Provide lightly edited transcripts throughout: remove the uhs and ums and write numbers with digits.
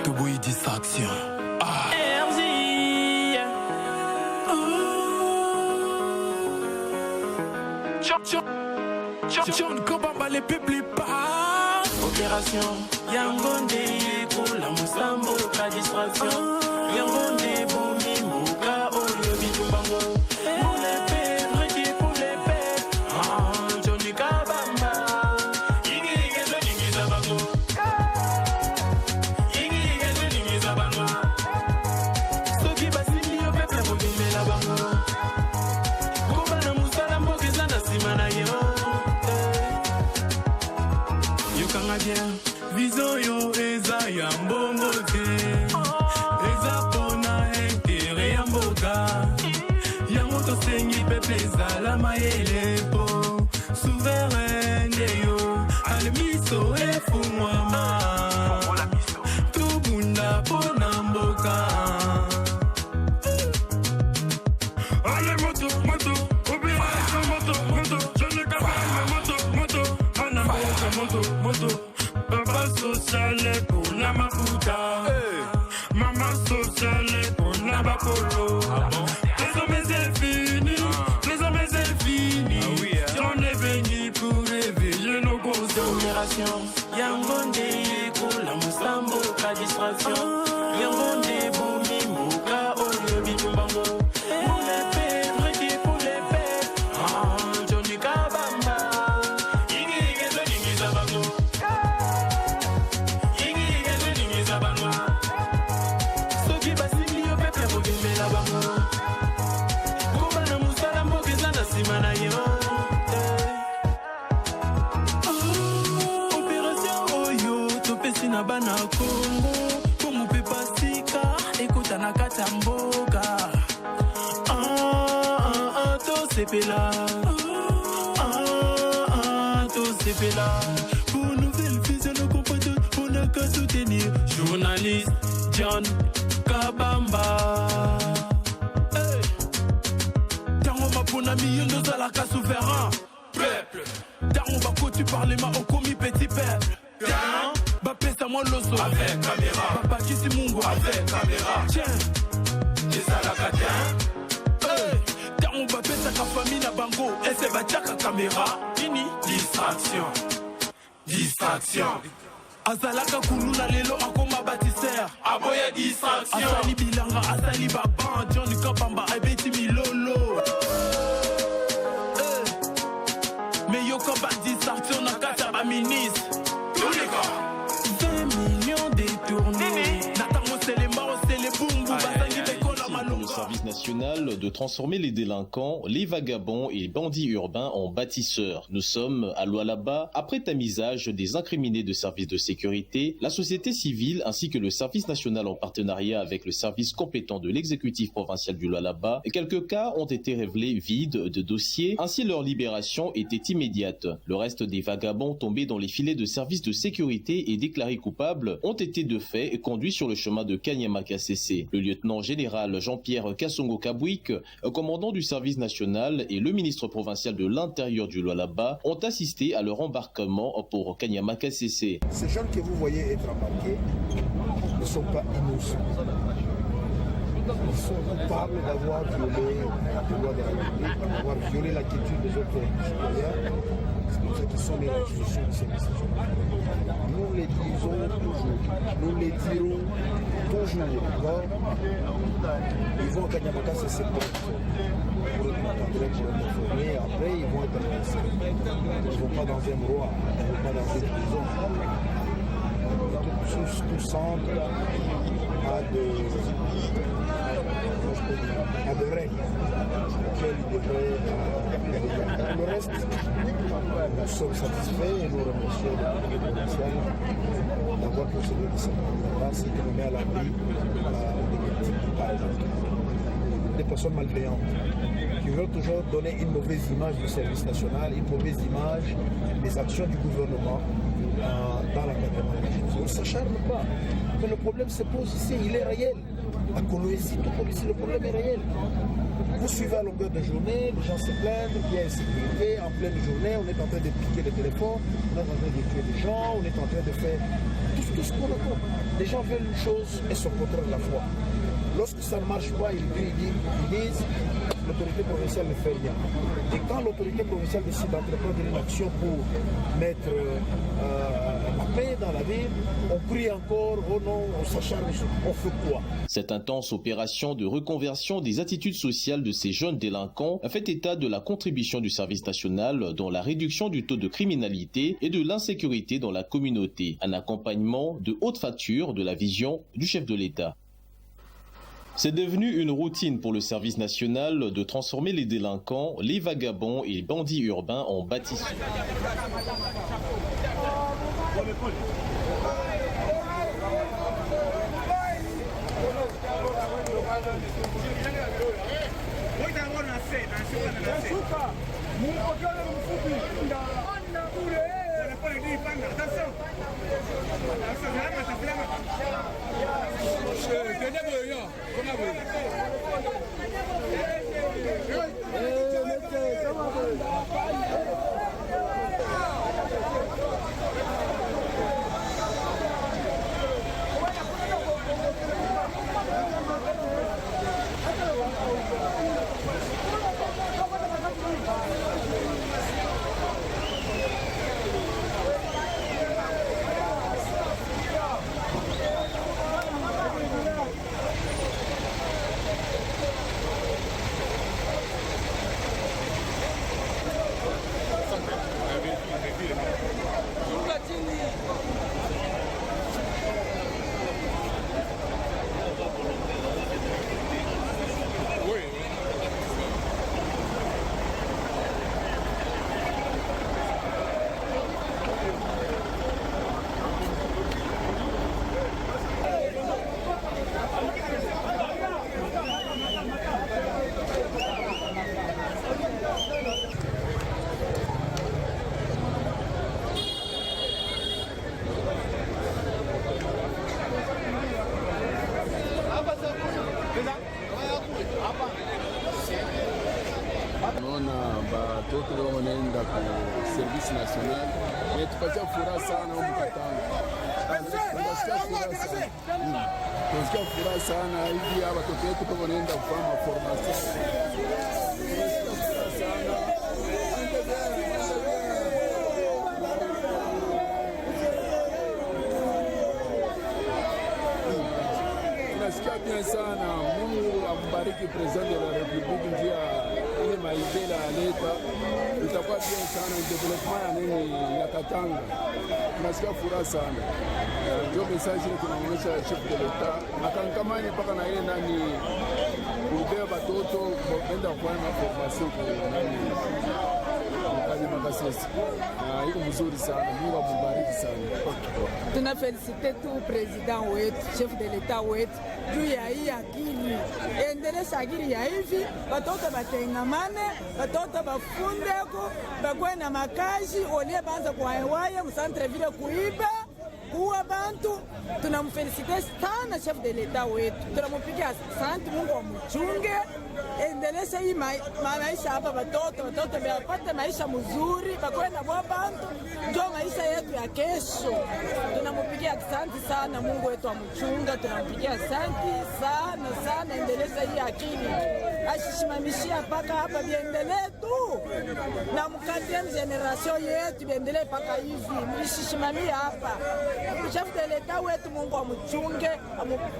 Toboui distraction. Ah. John Kobamba les publics pas. Opération Yangonde pour la Moussambo, la distraction. Yangonde Boumi Mouka, Oyo Bitumbango. Pour les pères, requis pour les pères. Johnny Kabamba. Igi Gezo Nigi Zabango. Igi Gezo Nigi Zabango. Soki Basili au peuple Mobile la Bango. Kobana Moussala Mbogeza na Simana yo. Vision yo eza ya mbongo te eza pona intere ya mboka yango tosengi pepe ezala mayele po souveraine yo alemiso efungwama tobunda pona mboka. Ale moto moto opération moto moto Johnny Kabamba moto ana moto moto. Papa sociale pour la makuta, maman sociale pour la bakolo. Les hommes c'est fini, les hommes c'est fini. On est venu pour réveiller nos causes. Opération Yangonde pour la Moussambo, la distraction. Yangonde Boumi Mouka, Oyo Bitumbango. Pour les pères, requis pour les pères. Johnny Kabamba. Igi Gezo Nigi Zabango. Soki Basili au peuple Mobile la Bango. Kobana Moussala Mbogeza na Simana yo. Opération Oyo topesi na bana Congo Kongo pe pasika ekota na kati ya mboka. Tosepela tosepela pour nouvelle vision nos compatriotes on a qu'à soutenir journaliste John Kabamba. Tango mapona miyondo zalaka souverain peuple. Tango bakoti parlement au commis petit peuple. Bapesa moi loso avec caméra. Papa Kisi Mungu avec caméra. Tiens ezalaka tiens. Tango bapesa ka famille na bango ese batiaka caméra. Nini distraction. Azalaka kuluna lelo akoma bâtisseur. Aboya distraction. Asali bilanga, asali baban. Johnny Kabamba abeti milolo. Mais yoko ba distraction na kata ba ministre. 20 millions détournés. Natango c'est les morts, c'est les boum. Pour le service national de transformer les délinquants, les vagabonds et bandits urbains en bâtisseurs. Nous sommes à Lualaba après tamisage des incriminés de services de sécurité, la société civile ainsi que le service national en partenariat avec le service compétent de l'exécutif provincial du Lualaba. Quelques cas ont été révélés vides de dossiers, ainsi leur libération était immédiate. Le reste des vagabonds tombés dans les filets de services de sécurité et déclarés coupables ont été de fait conduits sur le chemin de Kanyama-Kassese. Le lieutenant général Jean-Pierre Kassongo Kabouik, commandant du service national, et le ministre provincial de l'Intérieur du Lualaba ont assisté à leur embarquement pour Kanyama-Kassese. Ces jeunes que vous voyez être embarqués ne sont pas innocents. Ils sont coupables d'avoir violé les lois de la République, d'avoir violé la quiétude des autres citoyens. C'est pour ça qu'ils sont les institutions du service national. Nous les disons toujours, nous les dirons toujours. D'accord? Ils vont à Kanyama-Kassese, c'est pour informer. Après, ils vont être lancés. Ils ne vont pas dans un roi, ils ne vont pas dans une prison. Tout semble à des règles auxquelles ils devraient aller. Le reste, nous sommes satisfaits et nous remercions le provincial d'avoir procédé de cette manière-là, ce qui nous met à l'abri des victimes, par exemple, des personnes malveillantes qui veulent toujours donner une mauvaise image du service national, une mauvaise image des actions du gouvernement. dans l'encadrement des choses. On ne s'acharne pas. Mais le problème se pose ici, il est réel. À Kolwezi, tout comme ici, le problème est réel. Vous suivez à longueur de journée, les gens se plaignent, il y a insécurité, en pleine journée, on est en train de piquer les téléphones, on est en train de tuer des gens, on est en train de faire tout ce qu'on raconte. Les gens veulent une chose et son contraire à la fois. Lorsque ça ne marche pas, ils disent l'autorité provinciale ne fait rien. Et quand l'autorité provinciale décide d'entreprendre une action pour mettre la paix dans la ville, on crie encore, oh non, on s'acharne, on fait quoi? Cette intense opération de reconversion des attitudes sociales de ces jeunes délinquants a fait état de la contribution du service national dans la réduction du taux de criminalité et de l'insécurité dans la communauté, un accompagnement de haute facture de la vision du chef de l'État. C'est devenu une routine pour le service national de transformer les délinquants, les vagabonds et les bandits urbains en bâtisseurs. Batoto wanaenda ku service national tupatia furaha sana huko Katanga. Tunasikia furaha sana hivi hapa watoto wetu wanaenda kufanya formation. Tunasikia bien sana. Mungu ambariki president de la Republique njia ile maidela aleta itakuwa bien sana development ya nini ya Katanga. Tunasikia furaha sana. Ndio message ile tunaonyesha chef de l'Etat akankamani mpaka na yeye nani kubeba watoto kwenda kufanya formation kwa nani kwenye makasisi. Iko mzuri sana. Mungu ambariki sana. Tuna felicite tu president wetu, chef de l'Etat wetu juu ya hii akili. Endelesha akili ya hivi, watoto batengamane, watoto bafundeko, bakwe na makazi, olie banza kwa hewaye, msantre vile kuiba, kuwa bantu. Tunamfelicite sana chef de l'Etat wetu. Tunamupigia asante, Mungu amuchunge. Endelesha hii maisha hapa watoto wapate maisha mzuri, bakwe na bwa bantu, ndio maisha yetu ya kesho. Tunamupigia asante sana, Mungu wetu amuchunga. Tunamupigia asante sana, endelesha hii akili. Ashishimamishia paka hapa biendelee tu. Na mkadiem generation yetu biendelee paka hivi. Mlishishimamia hapa. Chef de l'Etat wetu Mungu amuchunge,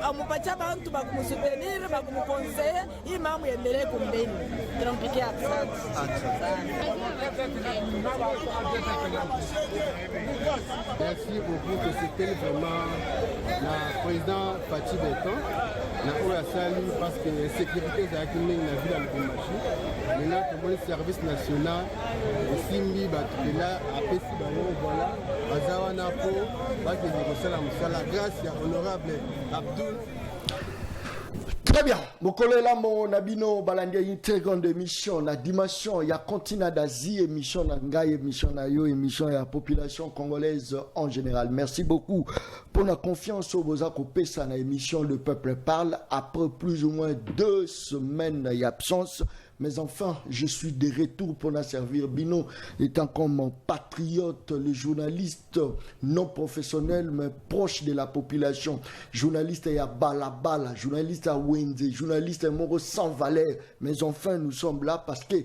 amupatia bantu bakumusutenir, bakumukonseye, hii mamu endelee kumbeni. Tunampigia asante. Merci beaucoup que c'était vraiment la président Fatih Beton. Na oya sali parce que sécurité ezalaki ndenge na ville ya Lubumbashi. Maintenant tomoni service national esimbi bato mpela apesi bango voilà baza wana mpo bakende kosala mosala grâce ya honorable Abdoul Très bien. Mokolo là mon abino balandia une très grande émission la dimension il y a continent d'Asie émission na ngai émission na yo émission ya population congolaise en général. Merci beaucoup pour la confiance au boza ko pesa na émission Le Peuple Parle après plus ou moins 2 semaines d'absence. Mais enfin, je suis de retour pour la servir Bino, étant comme un patriote, le journaliste non professionnel, mais proche de la population. Journaliste à Balabala, journaliste à Wenze, journaliste à Moro sans valeur. Mais enfin, nous sommes là parce que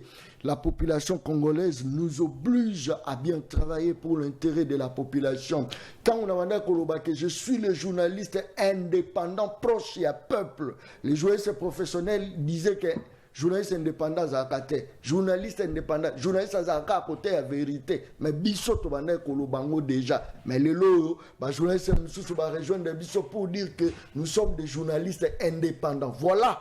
la population congolaise nous oblige à bien travailler pour l'intérêt de la population. Quand on a dit que je suis le journaliste indépendant proche et à peuple, les journalistes professionnels disaient que journaliste indépendant zakate, journaliste indépendant, journaliste azaka à côté la vérité, mais biso to banda kolobango déjà, mais le lo ba journaliste mususu ba rejoindre biso pour dire que nous sommes des journalistes indépendants. Voilà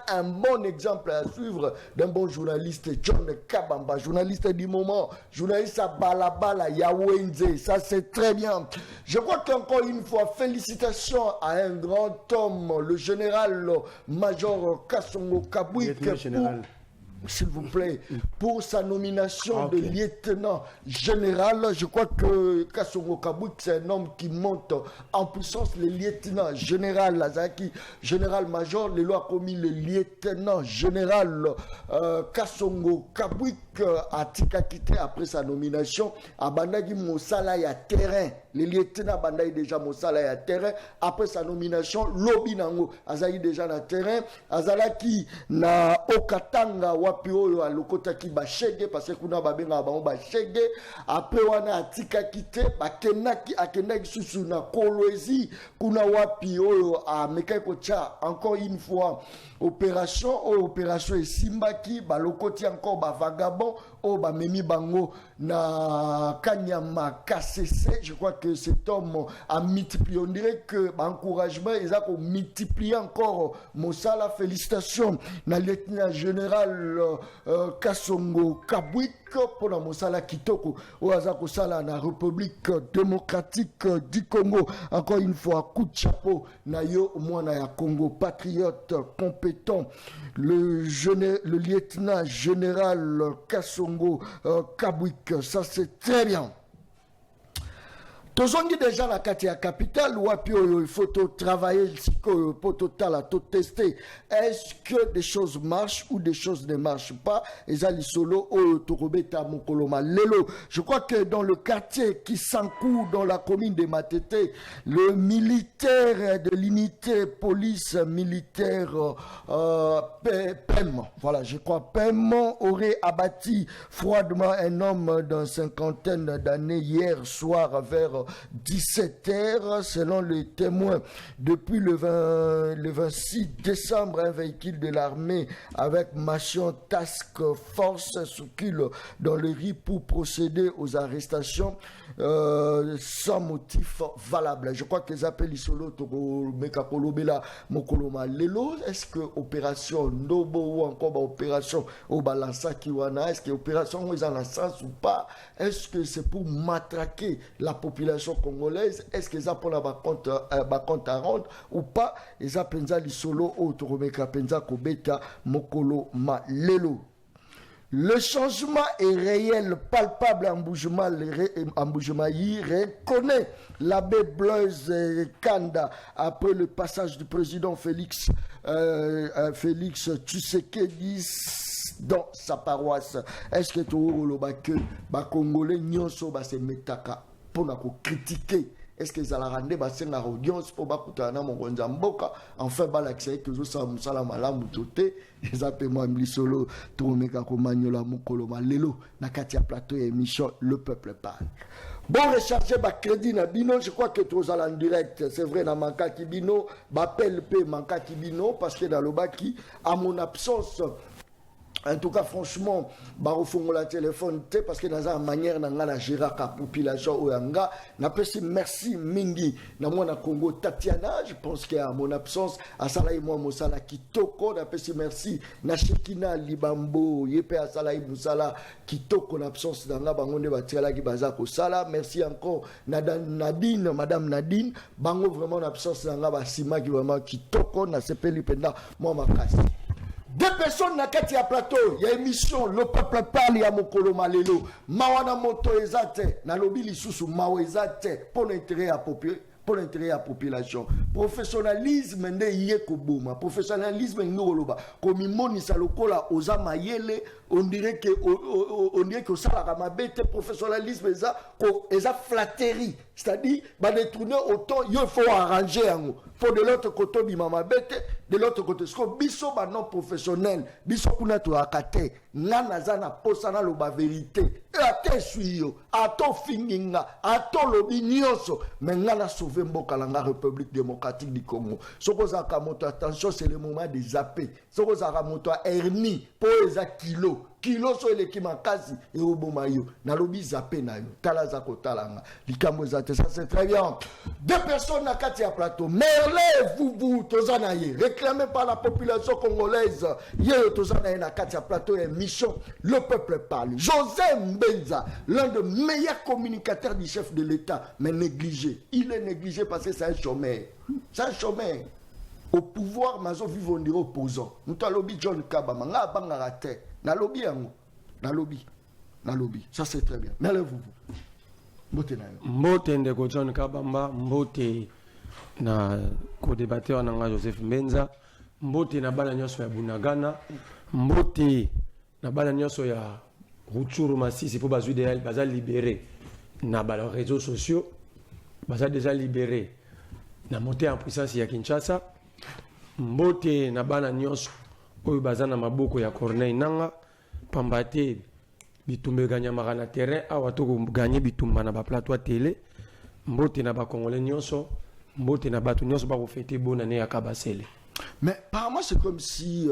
un bon exemple à suivre d'un bon journaliste, John Kabamba, journaliste du moment, journaliste à Balabala, Yawenze, ça c'est très bien. Je crois qu'encore une fois, félicitations à un grand homme, le général-major Kassongo Kabouik, s'il vous plaît, pour sa nomination de lieutenant général. Je crois que Kassongo Kabouik, c'est un homme qui monte en puissance. Le lieutenant général Lazaki, général-major, les lois commis le lieutenant général Kassongo Kabouik a quitté après sa nomination. À Bandagi Moussala ya terrain. Le lieutenant Bandai déjà Moussala ya terrain. Après sa nomination, Lobi Nango Azaï déjà na terrain. Azalaki na Okatanga wapi oyo alokotaki bashege parce que kuna babenga bango bashege. Après wana atika kite bakenaki akendaki susu na Kolwezi kuna wapi oyo ameka kocha encore une fois opération esimbaki balokoti encore ba vagabond o ba memi bango na Kanyama KCC. Je crois que cet homme a multiplié, on dirait que encouragement ils a multiplié encore Mosala. Félicitations na lieutenant général Kassongo Kabouik pour la Mosala Kitoko ou Azako Sala na République démocratique du Congo. Encore une fois, coup de chapeau na yo mwana ya Congo, patriote compétent, le lieutenant général Kassongo Kabouik, ça c'est très bien. Tozongi déjà la katia capitale ou il faut travailler pour total tester est-ce que des choses marchent ou des choses ne marchent pas. Ezali solo o torobeta mokoloma lelo. Je crois que dans le quartier qui s'encourt dans la commune de Matete, le militaire de l'unité police militaire PEM, voilà, je crois PEM aurait abattu froidement un homme d'une 50aine d'années hier soir vers 17h, selon les témoins. Depuis le 26 décembre, un véhicule de l'armée avec mention Task Force circule dans le riz pour procéder aux arrestations sans motif valable. Je crois qu'ils appellent Isolo Toko Mekakolobela Mokoloma Lelo. Est-ce que opération Nobo ou encore opération Obalansa Kiwana, est-ce que opération ils en a sens ou pas? Est-ce que c'est pour matraquer la population congolaise? Est-ce qu'ils ont pour la compte à rendre ou pas? Ils appellent Isolo Otoromeka Penza Kobeta Mokolo Malelo. Le changement est réel, palpable en Boujema y reconnaît l'abbé Blaise Kanda après le passage du président Félix Tshisekedi dans sa paroisse. Est-ce que tout le Congolais nyonso se metaka pour critiquer? Est-ce que ça la rende basenga audience pour bakutana mongonza mboka enfin balaxé toujours ça musala malamu toté ezapema mlisolo tomeka komanyola mokolo malelo na kati ya plateau émission Le Peuple Parle. Bon, recharger ba crédit na bino, je crois que tous en direct, c'est vrai na manka kibino, ba PLP manka kibino parce que dans le baki à mon absence En tout cas, franchement, barofongo la téléphone, parce que dans une manière, dans la gérer la population ou yanga, merci Mingi, dans mon Congo Tatiana, je pense qu'à mon absence, à Salaï moi Moussala Kitoko, merci Nashekina Libambo, Yepe à Salaï Moussala Kitoko, en absence dans la bangonde Batiala Gibazako Sala, merci encore Nadine, Madame Nadine, bango vraiment en absence dans la Basima Kitoko, na sepeli penda, moi Makasi. 2 personnes na kati ya plateau, il y a émission, le peuple parle ya mokolo malelo. Mawana moto ezate, na lobi lisusu mawa ezate pour l'intérêt à population. Professionnalisme nde yeko boma, professionnalisme ngoloba. Comme moni sa lokola oza mayele, on dirait que ça la mabete professionnalisme eza flatterie. C'est-à-dire, détourner autant, il faut arranger. Faut de l'autre côté, bimama bete, de l'autre côté, ce que biso non professionnel, biso kuna to akate, nana zana posana loba vérité. Et à te suyo, à ton finginga, à ton lobi nyoso, mais nana sauver mboka la République démocratique du Congo. Ce que ça kamoto, attention, c'est le moment de zapper. Ce que ça kamoto, hernie, pour les kilo. Kilo so le kimakazi et obomayo na lobi zappé na yo talaza ko talanga likambo zate ça c'est très bien. 2 personnes na kati ya plateau Merle vous tozana ye réclamé par la population congolaise ye tozana ye na kati ya plateau émission le peuple parle. José Mbenza, l'un des meilleurs communicateurs du chef de l'État, mais négligé. Il est négligé parce que c'est un chômeur. C'est un chômeur. Au pouvoir, mazo vivre on dirait opposant. Nous ta lobby John Kabama nga bangara te. Na lobby yango. Na lobby. Ça c'est très bien. Mais allez-vous. Mbote na yo. Mbote ndeko John Kabamba, mbote na co-débatteur nanga Joseph Mbenza, mbote na bana nyonso ya Bunagana, mbote na bana nyonso ya Rutshuru Masisi pour bazui de baza libéré na bala réseaux sociaux, baza déjà libéré na montée en puissance ya Kinshasa. Mbote na bana nyonso oyo baza na maboko ya Corneille Nanga pambate bitumbe ganya marana terrain awa to gagner bitumba na ba plateau télé. Mbote na ba congolais nyonso, mbote na batu nyonso ba ko fêter bonne année à Kabasele. Mais par moi c'est comme si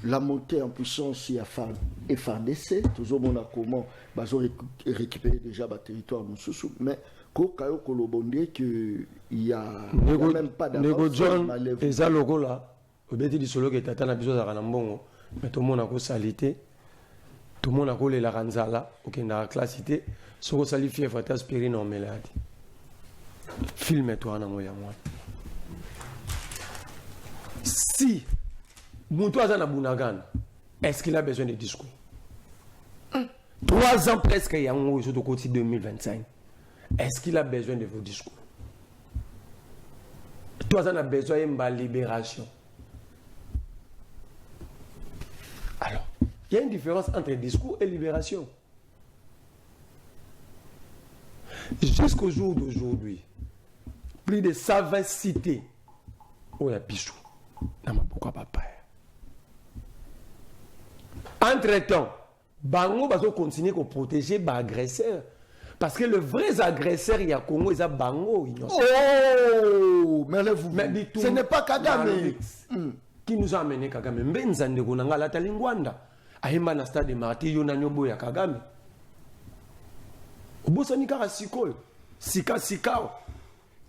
la montée en puissance est FARDC, toujours on a comment bazo récupérer déjà ba territoire mususu, mais Kokayo Kolobondé que il y a même pas d'avance. Eza logo là, obeti di solo que tata na biso za kana mbongo, mais tout le monde a ko salité, tout le monde a ko le la ranzala, OK na classité, soko sali fièvre ta aspirine en maladie. Filme toi na moya moi. Si Moutou Azana Bunagana, est-ce qu'il a besoin de discours? 3 ans presque, il y a un jour de côté 2025. Est-ce qu'il a besoin de vos discours? 3 ans a besoin de libération. Alors, il y a une différence entre discours et libération. Jusqu'au jour d'aujourd'hui, plus de 120 cités où il y a Pichou. Pourquoi pas? Entre-temps, Bango va continuer à protéger les agresseurs. Parce que le vrai agresseur, il y a Congo, c'est Bango. Oh, mais ce n'est pas Kagame. Qui nous a amené Kagame? Mbenzande Gonanga la Talingwanda. Ahimba na stade de Marti, Yonanyobo ya Kagame. Obosanika Rasikol. Sika Sikao.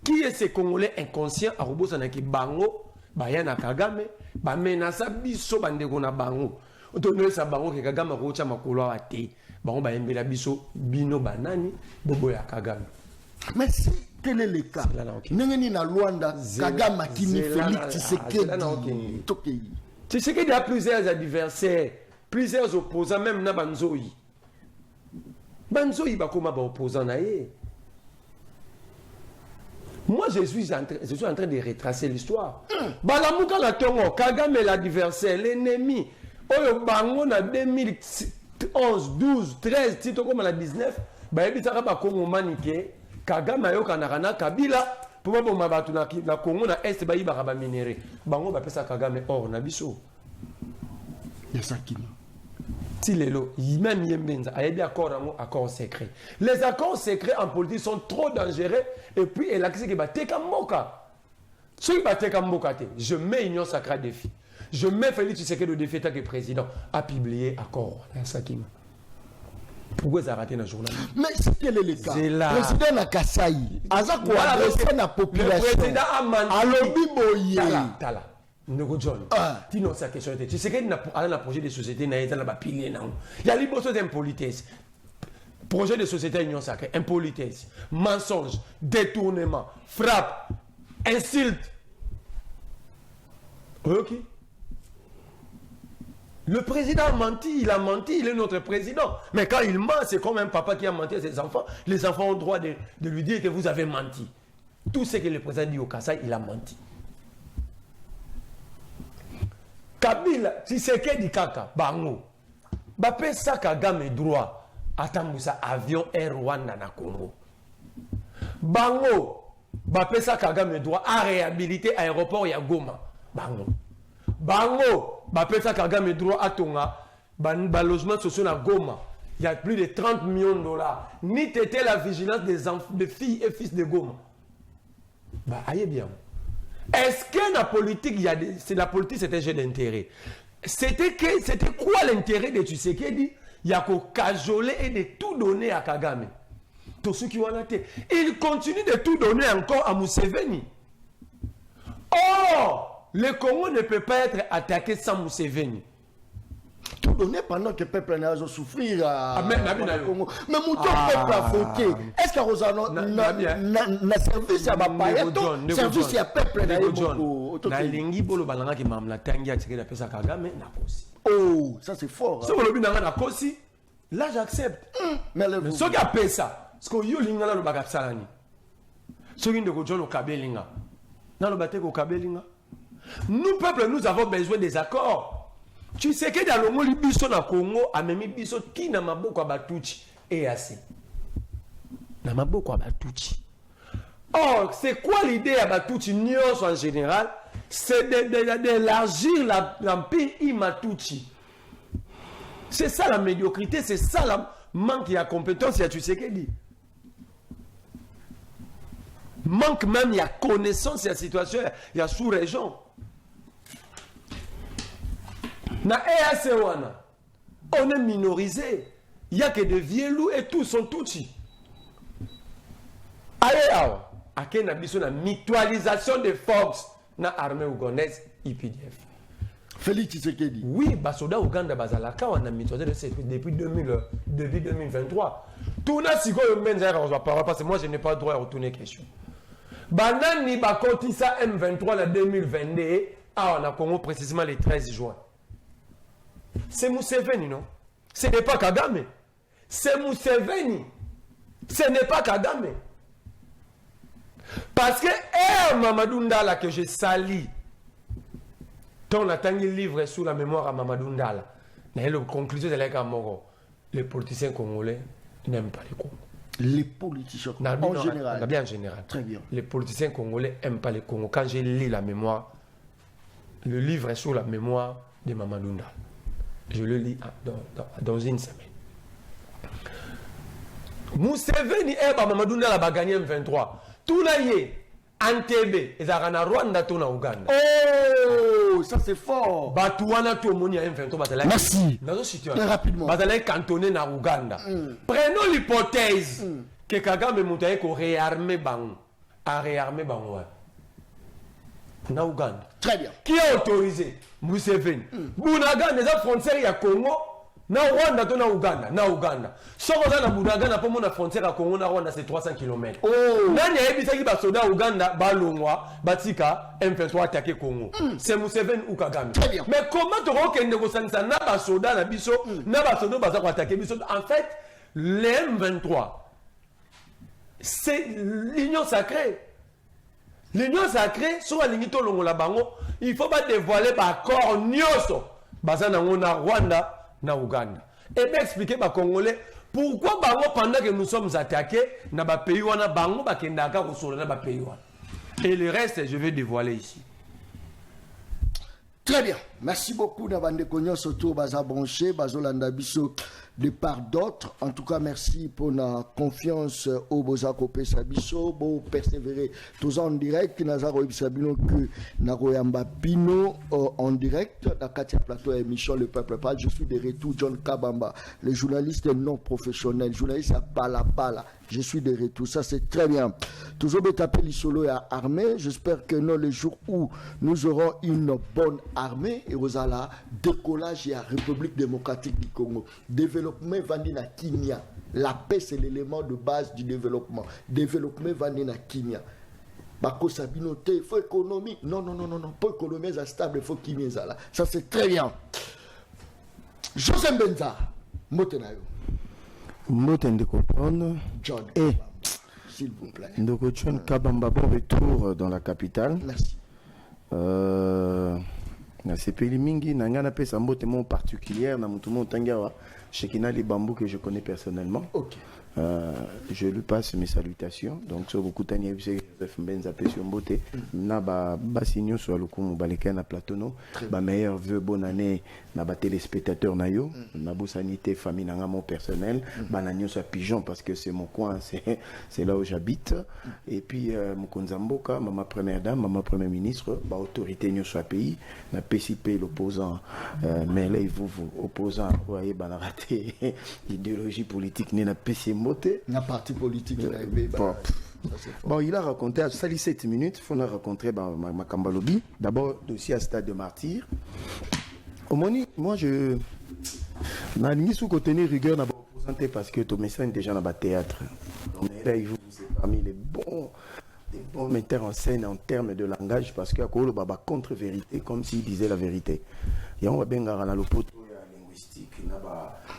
Qui est ce Congolais inconscient à Obosanaki Bango? Bayana Kagame. Ba menasa biso bandeko na Bango. Otonele sa Bango ke Kagame rocha makolo ate. Bango ba yembela biso bino banani bobo ya Kagame. Mais si quel est le cas? Nengeni na Luanda Kagame Kini Félix Tshisekedi. Tshisekedi a plusieurs adversaires, plusieurs opposants même na Banzoyi. Banzoyi ba koma ba opposant na ye. Moi, je suis en train de retracer l'histoire. Balamuka la tongo, Kagame l'adversaire, l'ennemi. Oyo bango na 2011, 12, 13, tito comme la 19, ba ebitaka ba Congo manike, Kagame yo kanakana Kabila, pour ba bomba batu na Congo na est ba yiba ba minéré. Bango ba pesa Kagame or na biso. Yasakina. Tilelo, même Yembenza, a des accords secrets. Les accords secrets en politique sont trop dangereux et puis il a dit que Teka Moka. Ceux qui battent Kambokate, je mets Union Sacrée à défi. Je mets Félix Tshisekedi au défi tant que président a publié accord. Pourquoi ça a raté dans le journal? Mais c'est quel est le cas? C'est là. Le président Nakasaï, Azako a adressé la population. Le président a menti. Alobi Boye. Tala. Nego John. Tu n'as sa question. Tu sais qu'il y a un projet de société, il y a un pilier. Il y a l'imposition d'impolitesse. Projet de société Union Sacrée, impolitesse, mensonge, détournement, frappe, insulte. Ok. Le président a menti, il est notre président. Mais quand il ment, c'est comme un papa qui a menti à ses enfants. Les enfants ont le droit de lui dire que vous avez menti. Tout ce que le président dit au Kassai, il a menti. Kabila, Tshisekedi Kaka, Bango, Bapé Kagame droit, Atambusa avion Air Rwanda na Congo. Bango, Bapé Kagame droit à réhabiliter aéroport ya Goma. Bango. Bango, Bapé Kagame droit à Tonga, logement social à Goma. Il y a plus de 30 millions de dollars. Ni t'étais la vigilance des filles et fils de Goma. Bah, aïe bien. Est-ce que la politique, la politique, c'est un jeu d'intérêt? C'était quoi l'intérêt de Tshisekedi? Il y a qu'au cajoler et de tout donner à Kagame. Tous ceux qui ont été. Il continue de tout donner encore à Museveni. Or, le Congo ne peut pas être attaqué sans Museveni. Tout donné pendant que le peuple n'a pas souffrir au Congo. Mais mon peuple a voté. Est-ce que Rosano n'a service à ma service à peuple oh, ça c'est fort. Là j'accepte. Mais ce qui a fait ça, ce que yo lingala le bagapsalani. Ce qui ne John au Kabelinga. Dans le bâtiment au Kabelinga. Nous peuple, nous avons besoin des accords. Tu sais que dans le monde biso na Congo a même biso qui na maboko abatuchi et assez. Na maboko abatuchi. Or, c'est quoi l'idée à Batuchi Nyos en général? C'est d'élargir l'empire Imatuchi. C'est ça la médiocrité, c'est ça le manque de compétence, tu sais qu'elle dit. Manque même, il y a connaissance de la situation, il y a sous-région. Na EAC, on est minorisé. Il n'y a que des vieux loups et tous sont touchis. Allez, il y a une mutualisation des forces dans l'armée ougandaise IPDF. Félix Tshisekedi. Oui, Basoda Ouganda Bazalaka, on a mutualisé depuis 2023. Tout le monde parce que moi je n'ai pas le droit à retourner question. Banani Bakotisa M23 en 2022, on a Congo précisément le 13 juin. C'est Museveni, non? Ce n'est pas Kagame. C'est Museveni. Ce n'est pas Kagame. Parce que Mamadou Ndala que je salis, ton attendu livre sous la mémoire à Mamadou Ndala, la conclusion de l'Egamoro, les politiciens congolais n'aiment pas le Congo. Les politiciens en général. Bien en général. Très bien. Les politiciens congolais n'aiment pas le Congo. Quand j'ai lu la mémoire, le livre est sur la mémoire de Mamadou Ndala. Je le lis dans une semaine. Museveni et Mamadou Ndala va gagner M23. Tout là y est. Entebbe, ils ont Rwanda, tout en Ouganda. Oh, ça c'est fort. Batouana, tout le monde a M23. Merci. Très rapidement. Ils cantonné dans Ouganda. Prenons l'hypothèse que Kagame Moutaye a réarmé Bango. A réarmé Bango. Na Ouganda. Très bien. Qui a autorisé Museveni? Bounaga, les frontières à Congo. Na Rwanda, to na Ouganda. Na Ouganda. Sokoza na Bounaga, na pomo na frontière à Congo, na Rwanda, c'est 300 km. Oh. Nani a ebisa ki basoda Ouganda, balongwa, batika, M23 attaqué Congo. C'est Museveni ou Kagame. Très bien. Mais comment tu reconnais que ça na basoda na biso, na basoda baza ko attaquer biso? En fait, les M23, c'est l'union sacrée. L'union sacrée, sur la ligne to la bango, il faut pas dévoiler par corps nyoso. Bazana na Rwanda, na Ouganda. Et bien expliquer aux Congolais pourquoi bango pendant que nous sommes attaqués, na ba pays wana bango ba kendaka ko solo na ba pays wana. Et le reste, je vais dévoiler ici. Très bien. Merci beaucoup Nabande Kognon surtout Baza Branché, Bazolanda Bisso de part d'autres. En tout cas, merci pour la confiance au Bozako Pesabiso, bon persévérer tous en direct, Nazaro Ibsabino que Naroyamba Pino en direct, la Katia Plateau émission Le Peuple Parle. Je suis de retour, John Kabamba, le journaliste non professionnel, journaliste à Pala. Je suis de retour, ça c'est très bien. Toujours taper l'isolo et armée. J'espère que non, le jour où nous aurons une bonne armée, et vous allez décollage et la République démocratique du Congo. Développement Vandina Kinya. La paix, c'est l'élément de base du développement. Développement Vandina Kinya. Bako Sabinote, il faut économie. Non. Pour économie stable, il faut Kinya. Ça c'est très bien. José Benza, Motenayo. Moten de comprendre. John, s'il vous plaît. Ndoko John Kabamba, bon retour dans la capitale. Merci. Na sepeli mingi na ngana pesa mbote mon particulière na mutumo tangawa Shekina Libambo que je connais personnellement. OK. Je lui passe mes salutations. Donc sur beaucoup tani Joseph Mbenza Pesio Mbote na ba basigno sur le kumu baleka na platono ba meilleur vœu bonne année na ba téléspectateurs na yo na bo sanité famille na mon personnel ba na nyo sur Pigeon parce que c'est mon coin, c'est là où j'habite et puis Mukonza Mboka maman première dame maman premier ministre ba autorité nyo sur pays na PCP l'opposant mais là vous opposant voyez ba na raté idéologie politique ni na PCP la parti politique bon, il a raconté à 7 minutes, il faut raconter ma Kambalobi. D'abord, dossier à stade de martyr. Au moins, moi, je n'ai ni sous côté rigueur n'a pas présenté parce que ton message est déjà dans le théâtre. Donc, là, il vous est parmi les bons metteurs en scène en termes de langage parce qu'il y a quoi le baba contre-vérité, comme s'il disait la vérité. Et on va bien garder le poteau linguistique,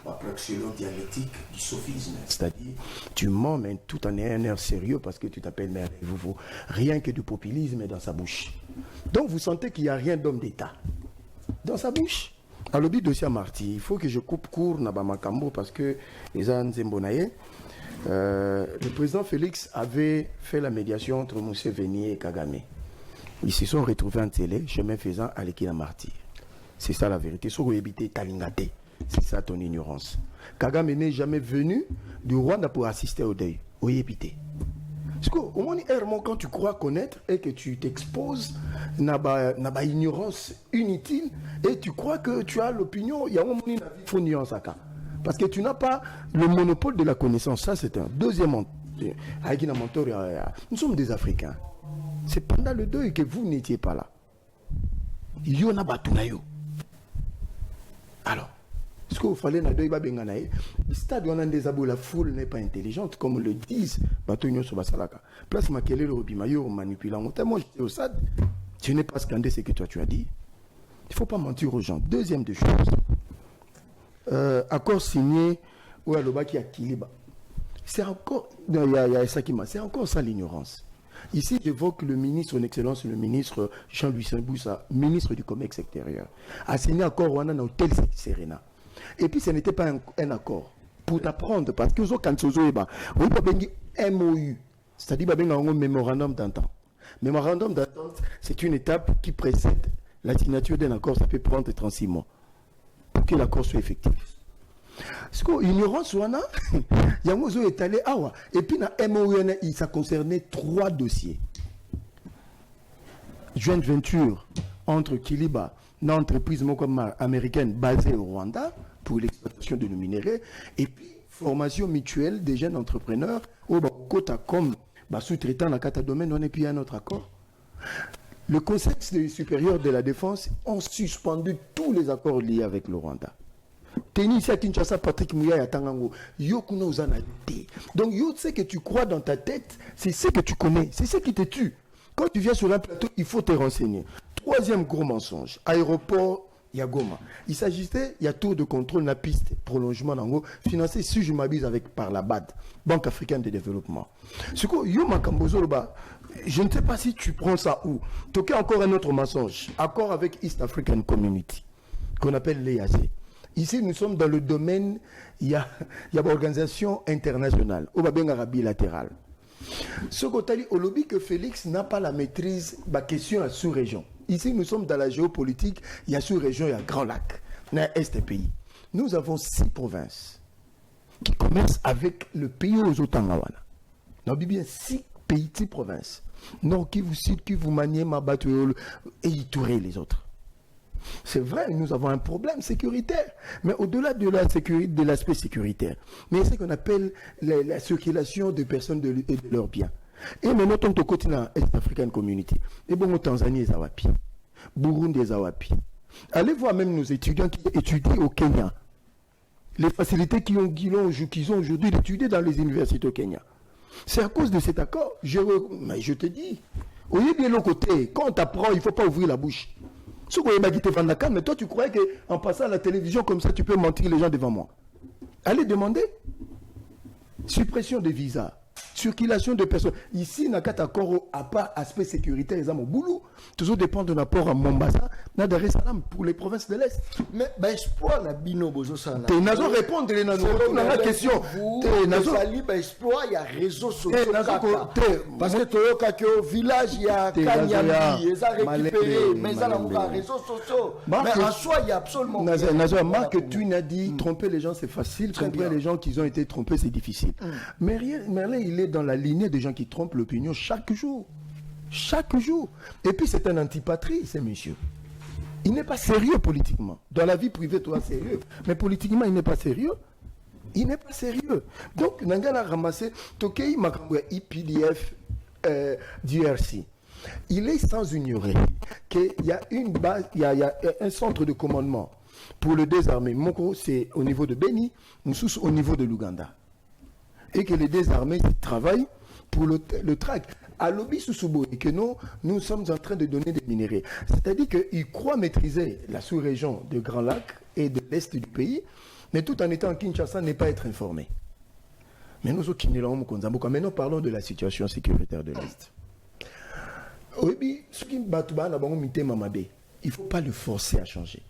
la proxélo dialectique du sophisme. C'est-à-dire, tu mens, mais tout en ayant un air sérieux parce que tu t'appelles mère et vous. Rien que du populisme dans sa bouche. Donc, vous sentez qu'il n'y a rien d'homme d'État dans sa bouche. À l'objet de dossier Marty, il faut que je coupe court dans Makambo parce que les gens Zembonaye. Le président Félix avait fait la médiation entre Museveni et Kagame. Ils se sont retrouvés en télé, chemin faisant à l'Ekina Martyr. C'est ça la vérité. Sur Oebite Talingate, c'est ça ton ignorance. Kagame n'est jamais venu du Rwanda pour assister au deuil. Oebite. Parce qu'au moins, quand tu crois connaître et que tu t'exposes, n'a pas ignorance inutile et tu crois que tu as l'opinion, il y a un moment il faut nuance à ça. Parce que tu n'as pas le monopole de la connaissance. Ça, c'est un deuxième mentor. Nous sommes des Africains. C'est pendant le deuil que vous n'étiez pas là. Il y en a batunayo. Alors, ce qu'il fallait dans le deuil, le stade où on a des abos, la foule n'est pas intelligente, comme le disent Batonio Sobasalaka. Place Makele, le Robimayo, manipulant. Moi, j'étais au stade. Tu n'es pas scandé ce que toi tu as dit. Il ne faut pas mentir aux gens. Deuxième des choses. Accord signé ou à l'Obaki à Kiliba. C'est encore, c'est encore ça l'ignorance. Ici, j'évoque le ministre, son excellence, le ministre Jean-Louis Samboussa, ministre du commerce extérieur, a signé un accord dans l'hôtel Serena. Et puis, ce n'était pas un accord. Pour t'apprendre, parce que quand tu as un MOU, c'est-à-dire un mémorandum d'entente. Mémorandum d'entente, c'est une étape qui précède la signature d'un accord, ça peut prendre 36 mois. Pour que l'accord soit effectif. Parce que l'ignorance, il y a un qui est allé à et puis dans MOU, ça concernait 3 dossiers. Joint venture entre Kiliba, une entreprise américaine basée au Rwanda pour l'exploitation de nos minéraux, et puis formation mutuelle des jeunes entrepreneurs au Kota comme sous-traitant dans 4 domaines, on est puis un autre accord. Le Conseil supérieur de la défense a suspendu tous les accords liés avec le Rwanda. Tennis à Kinshasa, Patrick Mouya et Tangango. Donc, ce que tu crois dans ta tête, c'est ce que tu connais, c'est ce qui te tue. Quand tu viens sur un plateau, il faut te renseigner. Troisième gros mensonge, aéroport Yagoma. Il s'agissait, il y a tour de contrôle, la piste, prolongement d'Ango, financé, si je m'abuse, par la BAD, Banque africaine de développement. Ce que Yoma Kambozoloba, je ne sais pas si tu prends ça où. Toqué encore un autre mensonge, accord avec East African Community, qu'on appelle l'EAC. Ici, nous sommes dans le domaine, il y a une organisation internationale, ou bien bilatérale. Ce côté, au lobby que Félix n'a pas la maîtrise de la question à sous-région. Ici, nous sommes dans la géopolitique. Il y a sous-région, il y a Grand Lac, il y a Est pays. Nous avons 6 provinces qui commercent avec le pays aux Otangawana. Nous avons bien 6 pays, 6 provinces. Nord Kivu, Sud Kivu, Maniema, Batoyolo et Itouré les autres. C'est vrai, nous avons un problème sécuritaire. Mais au-delà de la sécurité, de l'aspect sécuritaire, mais c'est ce qu'on appelle la circulation de personnes et de leurs biens. Et maintenant, on continent East African Community. Et bon, Tanzanie et Zawapi. Burundi et Zawapi. Allez voir même nos étudiants qui étudient au Kenya. Les facilités qu'ils ont aujourd'hui d'étudier dans les universités au Kenya. C'est à cause de cet accord. Mais je te dis, au lieu de l'autre côté, quand on t'apprend, il ne faut pas ouvrir la bouche. Ce qu'on m'a dit, mais toi, tu croyais qu'en passant à la télévision comme ça, tu peux mentir les gens devant moi. Allez demander. Suppression des visas. Circulation de personnes. Ici, Nakata Koro n'a pas aspect sécuritaire, ils ont au boulot. Toujours dépend de l'apport à Mombasa, Dar es Salaam pour les provinces de l'Est. Mais espoir la bino bozo sana. T'es nazo répondre les nazo répondre à la question. T'es nazo espoir il y a réseaux sociaux. Parce que Toyoka que au village il y a Kanyambi, ils ont récupéré, mais ils ont les réseaux sociaux. Mais en soi il y a absolument. Nazo, Marc tu n'as dit tromper les gens c'est facile, tromper les gens qui ont été trompés c'est difficile. Merlin il est dans la lignée des gens qui trompent l'opinion chaque jour. Chaque jour. Et puis c'est un antipatrie, ce monsieur. Il n'est pas sérieux politiquement. Dans la vie privée, toi, sérieux. Mais politiquement, il n'est pas sérieux. Il n'est pas sérieux. Donc, Nangala a ramassé Tokei Makambouya IPDF DRC. Il est sans ignorer qu'il y a une base, il y a un centre de commandement pour le désarmer. Moko, c'est au niveau de Beni, Moussous au niveau de l'Ouganda. Et que les désarmés travaillent pour le track. À Lobi Susubo, et que nous sommes en train de donner des minéraux. C'est-à-dire qu'ils croient maîtriser la sous-région de Grand Lac et de l'Est du pays, mais tout en étant en Kinshasa, ne pas être informés. Mais nous maintenant parlons de la situation sécuritaire de l'Est. Il ne faut pas le forcer à changer.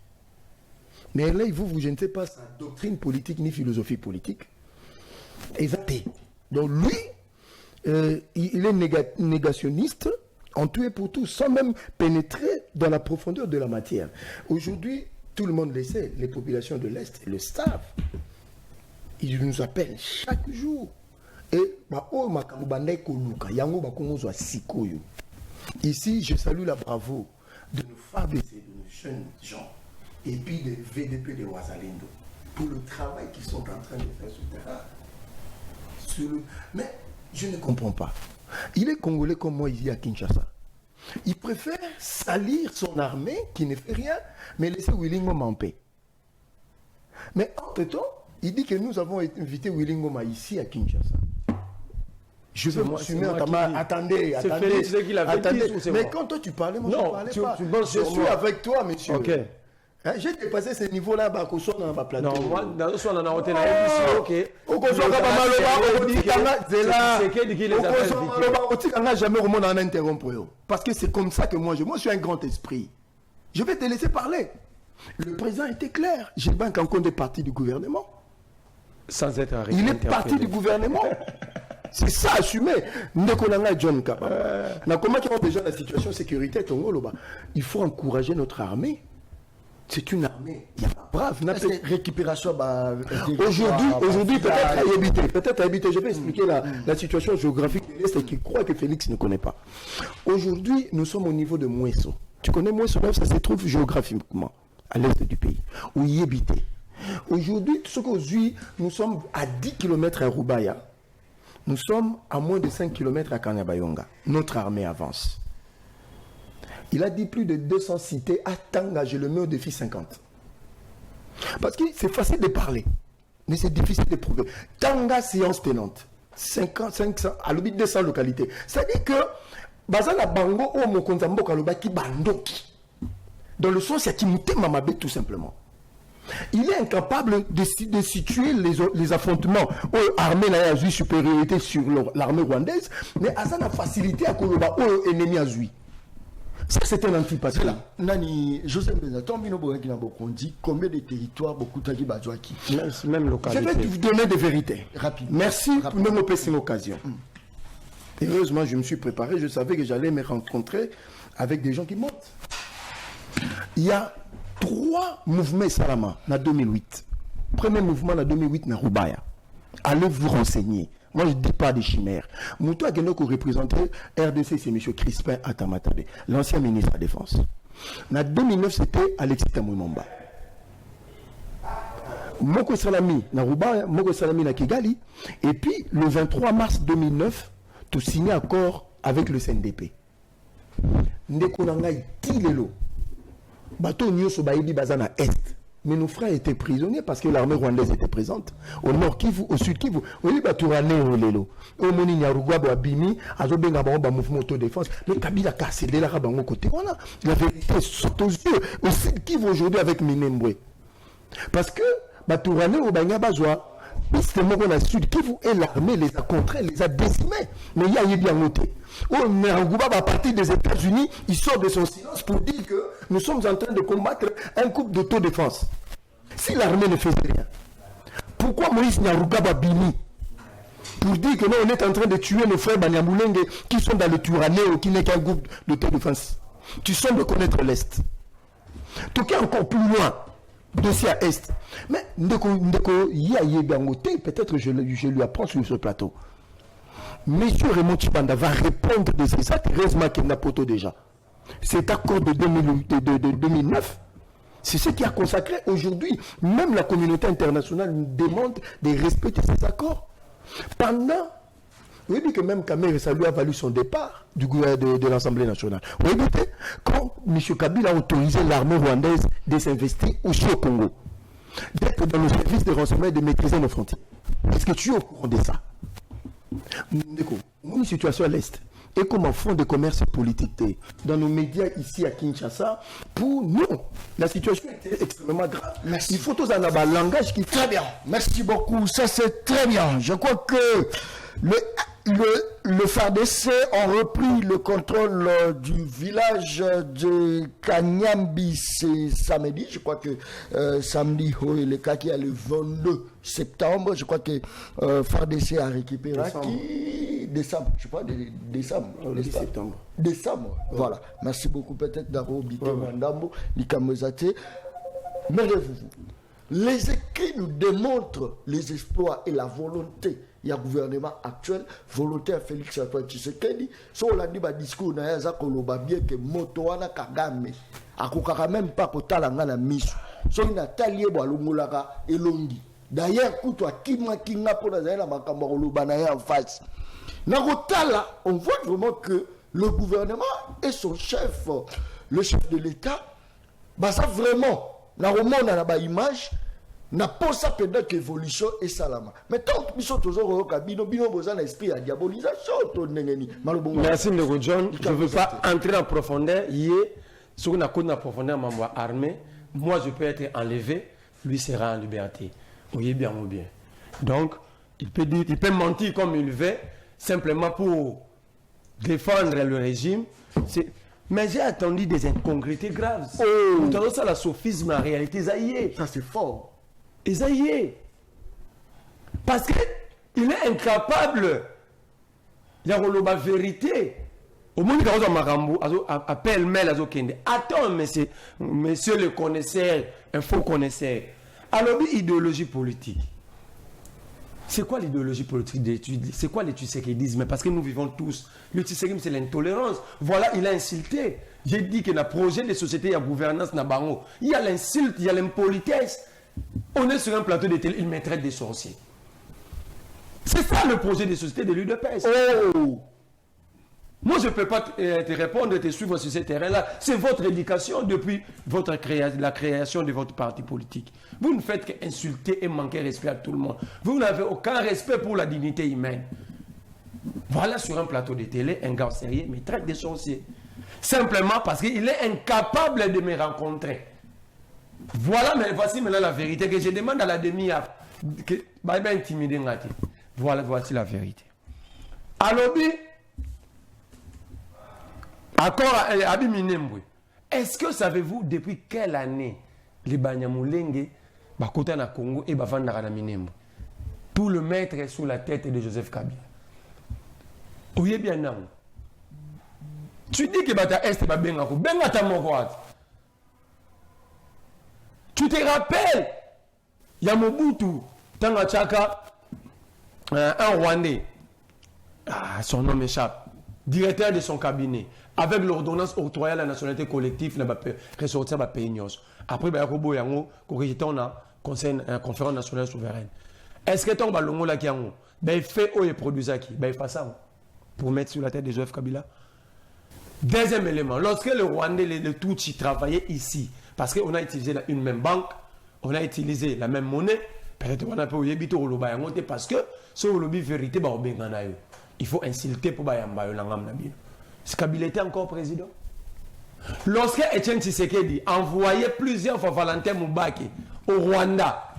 Mais là, je ne sais pas sa doctrine politique ni philosophie politique. Donc lui, il est négationniste en tout et pour tout, sans même pénétrer dans la profondeur de la matière. Aujourd'hui, tout le monde le sait, les populations de l'Est le savent. Ils nous appellent chaque jour. Et ici, je salue la bravoure de nos femmes et de nos jeunes gens, et puis des VDP de Ouazalendo, pour le travail qu'ils sont en train de faire sur le terrain. Mais je ne comprends pas. Il est congolais comme moi ici à Kinshasa. Il préfère salir son armée qui ne fait rien, mais laisser Willy Ngoma en paix. Mais entre-temps, il dit que nous avons invité Willy Ngoma ici à Kinshasa. Je veux m'assumer en ta attendez. Mais quand toi tu parlais, moi je ne parlais pas. Je suis avec toi, monsieur. Ok. J'ai dépassé ce niveau-là, dans ma plateau. Non, moi, dans ce on a ôté la émission, ok. Jamais au monde en interrompre. Parce que c'est comme ça que moi je suis un grand esprit. Je vais te laisser parler. Le président était clair. Gilles-Bank encore des partis du gouvernement. Sans être arrêté. Il est parti du gouvernement. C'est ça, assumé. John Kaba. Comment ils ont déjà la situation sécuritaire il faut encourager notre armée. C'est une armée. Il y a brave. Récupération. Aujourd'hui, peut-être à habiter. Je vais expliquer la situation géographique de l'Est qui croit que Félix ne connaît pas. Aujourd'hui, nous sommes au niveau de Mouesso. Tu connais Mouesso, ça se trouve géographiquement à l'Est du pays, où il y habitait. Aujourd'hui, nous sommes à 10 km à Rubaya. Nous sommes à moins de 5 km à Kanyabayonga. Notre armée avance. Il a dit plus de 200 cités. À Tanga, je le mets au défi 50. Parce que c'est facile de parler, mais c'est difficile de prouver. Tanga, séance tenante. 50, 500, à l'obit 200 localités. C'est-à-dire que, Bazala Bango, o Mokonzambo Kalobaki Bandoki. Dans le sens, il y a Kimute Mamabé, tout simplement. Il est incapable de situer les affrontements aux armées n'a eu supériorité sur l'armée rwandaise, mais Azan a facilité à Koloba aux ennemis Azui. Ça, c'est un antipathie. Nani, Joseph Benaton, on dit combien de territoires beaucoup de Badjouaki. Même localité. Je vais vous donner des vérités. Rapidement. Merci pour me passer l'occasion. Heureusement, je me suis préparé. Je savais que j'allais me rencontrer avec des gens qui montent. Il y a 3 mouvements Salama en 2008. Premier mouvement en 2008 na Rubaya. Allez vous renseigner. Moi je ne dis pas des chimères. Moutou a gagné pour représenter RDC, c'est M. Crispin Atamatabe, l'ancien ministre de la Défense. En 2009, c'était Alexis Tamouimamba. Moko Salami na Rubaya, Moko Salami na Kigali. Et puis le 23 mars 2009, tu signé accord avec le CNDP. Ndeko nangai tilelo. Bateau Nyoso Baïdi Bazana Est. Mais nos frères étaient prisonniers parce que l'armée rwandaise était présente. Au nord Kivu, au sud Kivu. Oui, Batourane Olelo. Au Moni Nyarugwa, Boabimi, Azobenga Bamba mouvement autodéfense. Mais Kabila Kassé, de la Rabango côté. Voilà. La vérité saute aux yeux. Au sud Kivu aujourd'hui avec Minembwe. Parce que Batourane ou Banya Bazwa, justement qu'on a sud Kivu et l'armée les a contrés, les a décimés. Mais il y a bien noté. Au Nyarugwa, à partir des États-Unis, il sort de son silence pour dire que nous sommes en train de combattre un couple d'autodéfense. Si l'armée ne faisait rien, pourquoi Moïse Nyarugaba Bini pour dire que nous on est en train de tuer nos frères Banyamulenge qui sont dans le Turanais ou qui n'est qu'un groupe d'autodéfense? Tu sembles connaître l'Est. Tu es encore plus loin, dossier à Est. Mais peut-être je lui apprends sur ce plateau. Monsieur Raymond Chibanda va répondre de ces actes. Heureusement qu'il n'a pas tout déjà. Cet accord de 2009, c'est ce qui a consacré aujourd'hui. Même la communauté internationale nous demande de respecter ces accords. Pendant, vous dit que même Kamere, ça lui a valu son départ de l'Assemblée nationale. Vous voyez, quand M. Kabila a autorisé l'armée rwandaise de s'investir aussi au Congo, d'être dans le service de renseignement et de maîtriser nos frontières. Est-ce que tu es au courant de ça? Une situation à l'Est et comme un fonds de commerce politique dans nos médias ici à Kinshasa, pour nous, la situation est extrêmement grave. Merci. Il faut tous en avoir un langage qui... Très bien, merci beaucoup, ça c'est très bien. Je crois que le FARDC a repris le contrôle du village de Kanyambi, c'est samedi. Je crois que samedi, le cas qui est le 22 septembre, je crois que FARDC a récupéré décembre, je crois, décembre. Décembre, voilà. Merci beaucoup, peut-être Daro Bité Mandambo, Likamezate. Mais les écrits nous démontrent les exploits et la volonté. Il y a un gouvernement actuel, volontaire Félix Antoine Tshisekedi. Si on a dit un discours, on a dit que Motoana Kagame, a même pas pour Talangana Misu. Si on a talié Boalungulaka et Longi. D'ailleurs, quand on a Kinga pour la Makamorolubana en face. Nagotala, on voit vraiment que le gouvernement et son chef, le chef de l'État, bah ça vraiment, on a une image. n'a pas ça pendant qu'évolution et salama. Mais tant que nous sommes toujours au cabine, nous avons un esprit à diabolisation. Merci Ndeko John. Je ne veux pas entrer en profondeur. Hier, sur une profondeur, membre armé, moi je peux être enlevé, lui sera en liberté. Oui, bien ou bien. Donc, il peut dire, il peut mentir comme il veut, simplement pour défendre le régime. Mais j'ai attendu des incongruités graves. Nous avons ça, la sophisme en réalité, ça y est. Ça c'est fort. Et ça y est. Parce qu'il est incapable. Il y a la vérité. Au moins, il y a un appel mail à Zokende. Attends, monsieur le connaisseur, un faux connaisseur. Alors, idéologie politique. C'est quoi l'idéologie politique d'études? C'est quoi le tshisekidisme? Parce que nous vivons tous. Le tshisekidisme, c'est l'intolérance. Voilà, il a insulté. J'ai dit que dans le projet de société, il y a gouvernance, il y a l'insulte, il y a l'impolitesse. On est sur un plateau de télé, il me traite des sorciers. C'est ça le projet de société de l'UDPS. Oh! Moi, je ne peux pas te répondre, te suivre sur ce terrain-là. C'est votre éducation depuis la création de votre parti politique. Vous ne faites qu'insulter et manquer respect à tout le monde. Vous n'avez aucun respect pour la dignité humaine. Voilà sur un plateau de télé, un gars sérieux me traite des sorciers. Simplement parce qu'il est incapable de me rencontrer. Voilà, mais voici maintenant la vérité que je demande à la demi-heure. Voilà, voici la vérité. Alors, accord à Minembwe. Est-ce que savez-vous depuis quelle année les Banyamulenge côté na Congo et Bavandara na Minembwe pour le mettre sous la tête de Joseph Kabila? Oye bien non. Tu dis que bata est ba benga ko benga ta moko. Tu te rappelles, il y a Mobutu, Tangachaka, un Rwandais, son nom m'échappe, directeur de son cabinet, avec l'ordonnance octroyée à la nationalité collective, il a ressorti à pays. Après, il y a un conférence nationale souveraine. Est-ce que tu as un là qui a fait ou produit ça qui fait ça pour mettre sur la tête de Joseph Kabila? Deuxième élément, lorsque le Rwandais, le Tutsi travaillaient ici, parce qu'on a utilisé une même banque, on a utilisé la même monnaie, peut-être qu'on a pu y parce que ce lobby vérité, il faut insulter pour Bayamba. Kabila était encore président. Lorsque Etienne Tshisekedi envoyait plusieurs fois Valentin Moubaki au Rwanda,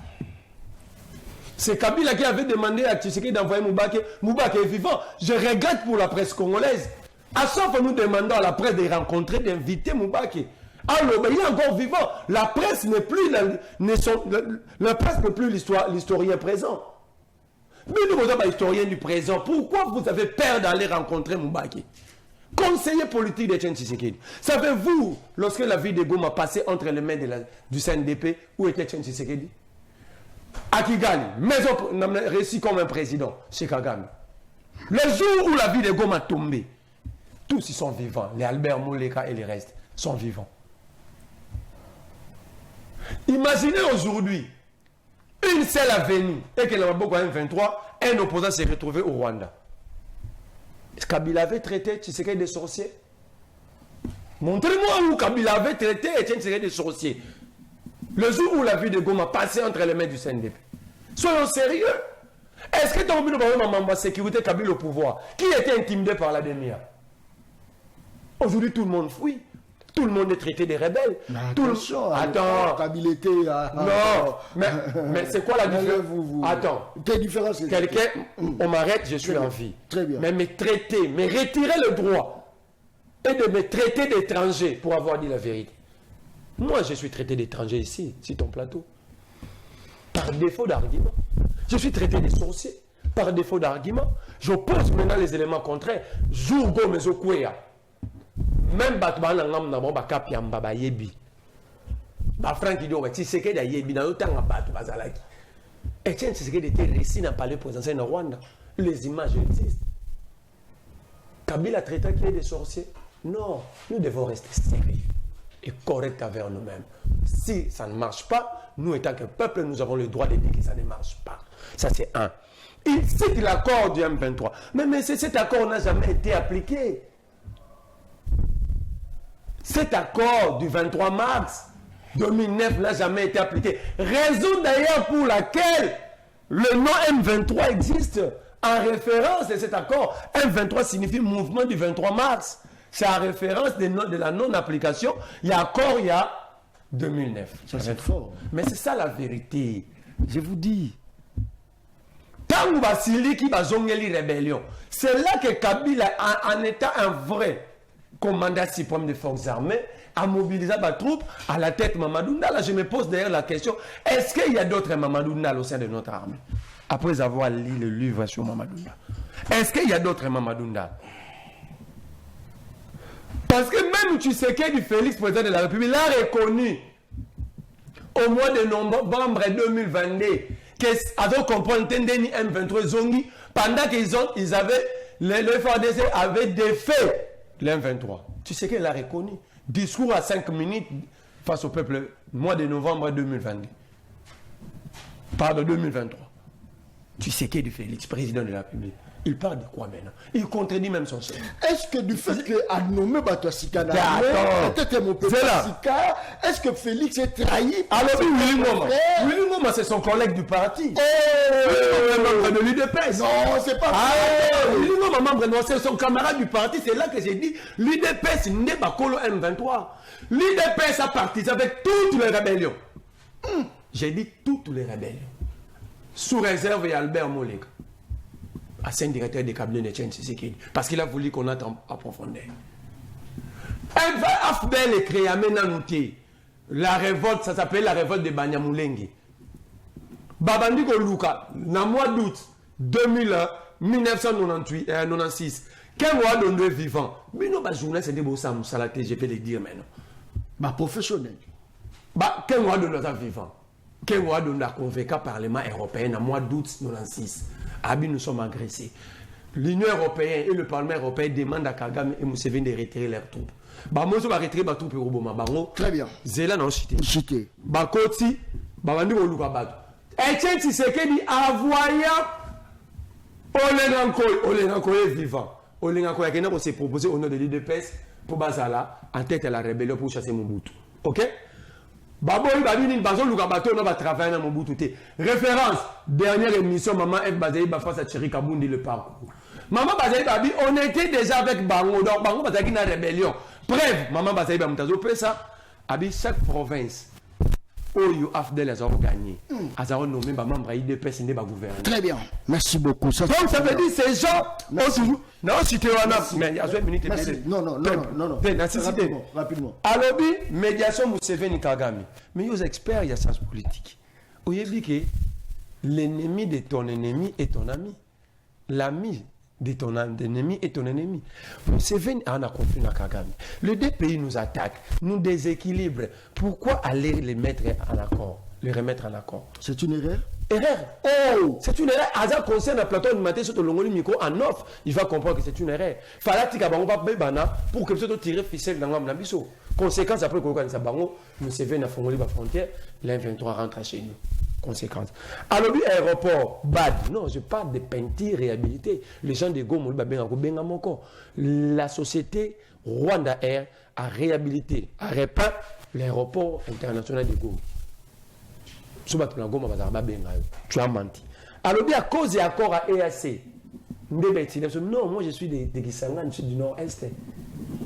c'est Kabila qui avait demandé à Tshisekedi d'envoyer Moubaki. Moubaki est vivant. Je regrette pour la presse congolaise. À chaque fois, nous demandons à la presse de rencontrer, d'inviter Moubaki. Alors, il est encore vivant. La presse n'est plus la presse n'est plus l'historien présent. Mais nous sommes historien du présent. Pourquoi vous avez peur d'aller rencontrer Moubaki? Conseiller politique d'Etienne Tshisekedi. Savez-vous, lorsque la vie de Goma passait entre les mains du CNDP, où était Etienne Tshisekedi? À Kigali, maison réussi comme un président, chez Kagame. Le jour où la vie de Goma tombé, tous ils sont vivants. Les Albert Moleka et les restes sont vivants. Imaginez aujourd'hui une seule avenue et que le Maboko M23, un opposant s'est retrouvé au Rwanda. Est-ce que Kabila avait traité Tshisekedi de sorcier? Montrez-moi où Kabila avait traité Tshisekedi de sorcier. Le jour où la vie de Goma passait entre les mains du CNDP. Soyons sérieux. Est-ce que dans le sécurité Kabila au pouvoir, qui était intimidé par la DEMIA? Aujourd'hui, tout le monde fuit. Tout le monde est traité des rebelles. Attends. Non. Mais c'est quoi la différence? Attends. Quelle différence? Quelqu'un, on m'arrête, je suis en vie. Très bien. Mais me traiter, me retirer le droit et de me traiter d'étranger pour avoir dit la vérité. Moi, je suis traité d'étranger ici, sur ton plateau. Par défaut d'argument. Je suis traité de sorcier. Par défaut d'argument. J'oppose maintenant les éléments contraires. Jourgo Mezokwea. Même Batman Nangam Nabo Bakapiamba Bayebi. Franck Ido, si c'est que Yebi, dans le temps à battre Bazalaki. Et tiens, c'est ce qui était récit dans le palais présidentiel en Rwanda. Les images existent. Kabila traité qui est des sorciers? Non, nous devons rester sérieux et corrects envers nous-mêmes. Si ça ne marche pas, nous étant que peuple, nous avons le droit de dire que ça ne marche pas. Ça c'est un. Il cite l'accord du M23. Mais cet accord n'a jamais été appliqué. Cet accord du 23 mars 2009 n'a jamais été appliqué. Raison d'ailleurs pour laquelle le nom M23 existe en référence de cet accord. M23 signifie mouvement du 23 mars. C'est en référence de la non-application. Il y a accord, il y a 2009. Ça c'est fort. Mais c'est ça la vérité. Je vous dis. Tant que Basili qui va zonger les rébellions, c'est là que Kabila, en étant un vrai commandant suprême des forces armées, a mobilisé ma troupe à la tête Mamadou Ndala. Je me pose d'ailleurs la question, est-ce qu'il y a d'autres Mamadou Ndala au sein de notre armée? Après avoir lu le livre sur Mamadou Ndala. Est-ce qu'il y a d'autres Mamadou Ndala? Parce que même Tshisekedi Félix, président de la République, l'a reconnu au mois de novembre 2022 qu'avec comprendre Tendeni M23 Zongi, pendant qu'ils avaient, le FARDC avait défait l'M23. Tu sais qu'il l'a reconnu. Discours à 5 minutes face au peuple, mois de novembre 2022. Pardon, 2023. Tu sais qu'il est Félix, président de la République. Il parle de quoi maintenant? Il contredit même son chef. Est-ce que du fait qu'à nommer Batouasika, peut-être mon peuple Sika, est-ce que Félix est trahi? Alors oui, Willy Ngoma, c'est son collègue du parti. Membre de l'UDPS. Non, c'est pas vrai. Willy Ngoma, membre, c'est son camarade du parti. C'est là que j'ai dit, l'UDPS n'est pas Kolo M23. L'UDPS a parti avec toutes les rébellions. J'ai dit toutes les rébellions. Sous réserve et Albert Moleka. Ancien directeur des cabinets de Etienne Tshisekedi, parce qu'il a voulu qu'on aille en profondeur. Afbel est créé à Menanouté. La révolte, ça s'appelle la révolte de Banyamulenge. Babandi Luka, dans le mois d'août 1996, quel mois d'onde vivant? Mais non, ma journée, c'est des beaux samous, ça la je vais le dire maintenant. Ma professionnel. Quel mois de notre vivant? Quel mois de la convoqué Parlement européen en mois d'août 1996? Nous sommes agressés. L'Union européenne et le Parlement européen demandent à Kagame et Museveni de retirer leurs troupes. Moi, je vais retirer mes troupes au Boma. Très bien. Zéla non chité. Bakoti, Babandi Oluka Bato. Etienne Tshisekedi envoyant Olenganko est vivant. Olenganko s'est proposé au nom de l'UDPS pour Bazala en tête à la rébellion pour chasser Mobutu. Ok? Baboy Babini Bazo Lukabato on va travailler dans Mobutu. Référence, dernière émission, Maman F. Bazaï face à Thierry Kabundi le parcours. Maman Bazaï Babi, on était déjà avec Bango, donc Bango Bazaï qui n'a rébellion. Bref, Maman Bazaï Bamtazo ça, Abi chaque province. Oh, you have de les avoir gagné. Azaro nommé Maman Braï de PES n'est pas gouvernement. Très bien, merci beaucoup. Donc ça veut dire ces gens, non, si tu en as, mais il y a 20 minutes. Non. Rapidement. Alors, médiation Museveni Kagame. Mais les experts, il y a science politique. Vous avez que l'ennemi de ton ennemi est ton ami. L'ami de ton ennemi est ton ennemi. Museveni a compris à Kagame. Les deux pays nous attaquent, nous déséquilibrent. Pourquoi aller les mettre en accord, les remettre en accord? C'est une erreur? Oh, c'est une erreur. Azar concerne un plateau de matin sur le longoli micro en off. Il va comprendre que c'est une erreur. Fallait que Bango va bébana pour que tu tirer ficelle dans l'âme biso. Conséquence après qu'on gagne ça Bango, Museveni a fongoli la frontière, l'M23 rentre chez nous. Conséquence. Alors lui aéroport bad. Non, je parle de peinture réhabilité. Les gens de Goma la société Rwanda Air a réhabilité, a repeint l'aéroport international de Goma. Tu as menti. Alors, à cause des accords à EAC, non, moi je suis de Kisangani, je suis du Nord-Est.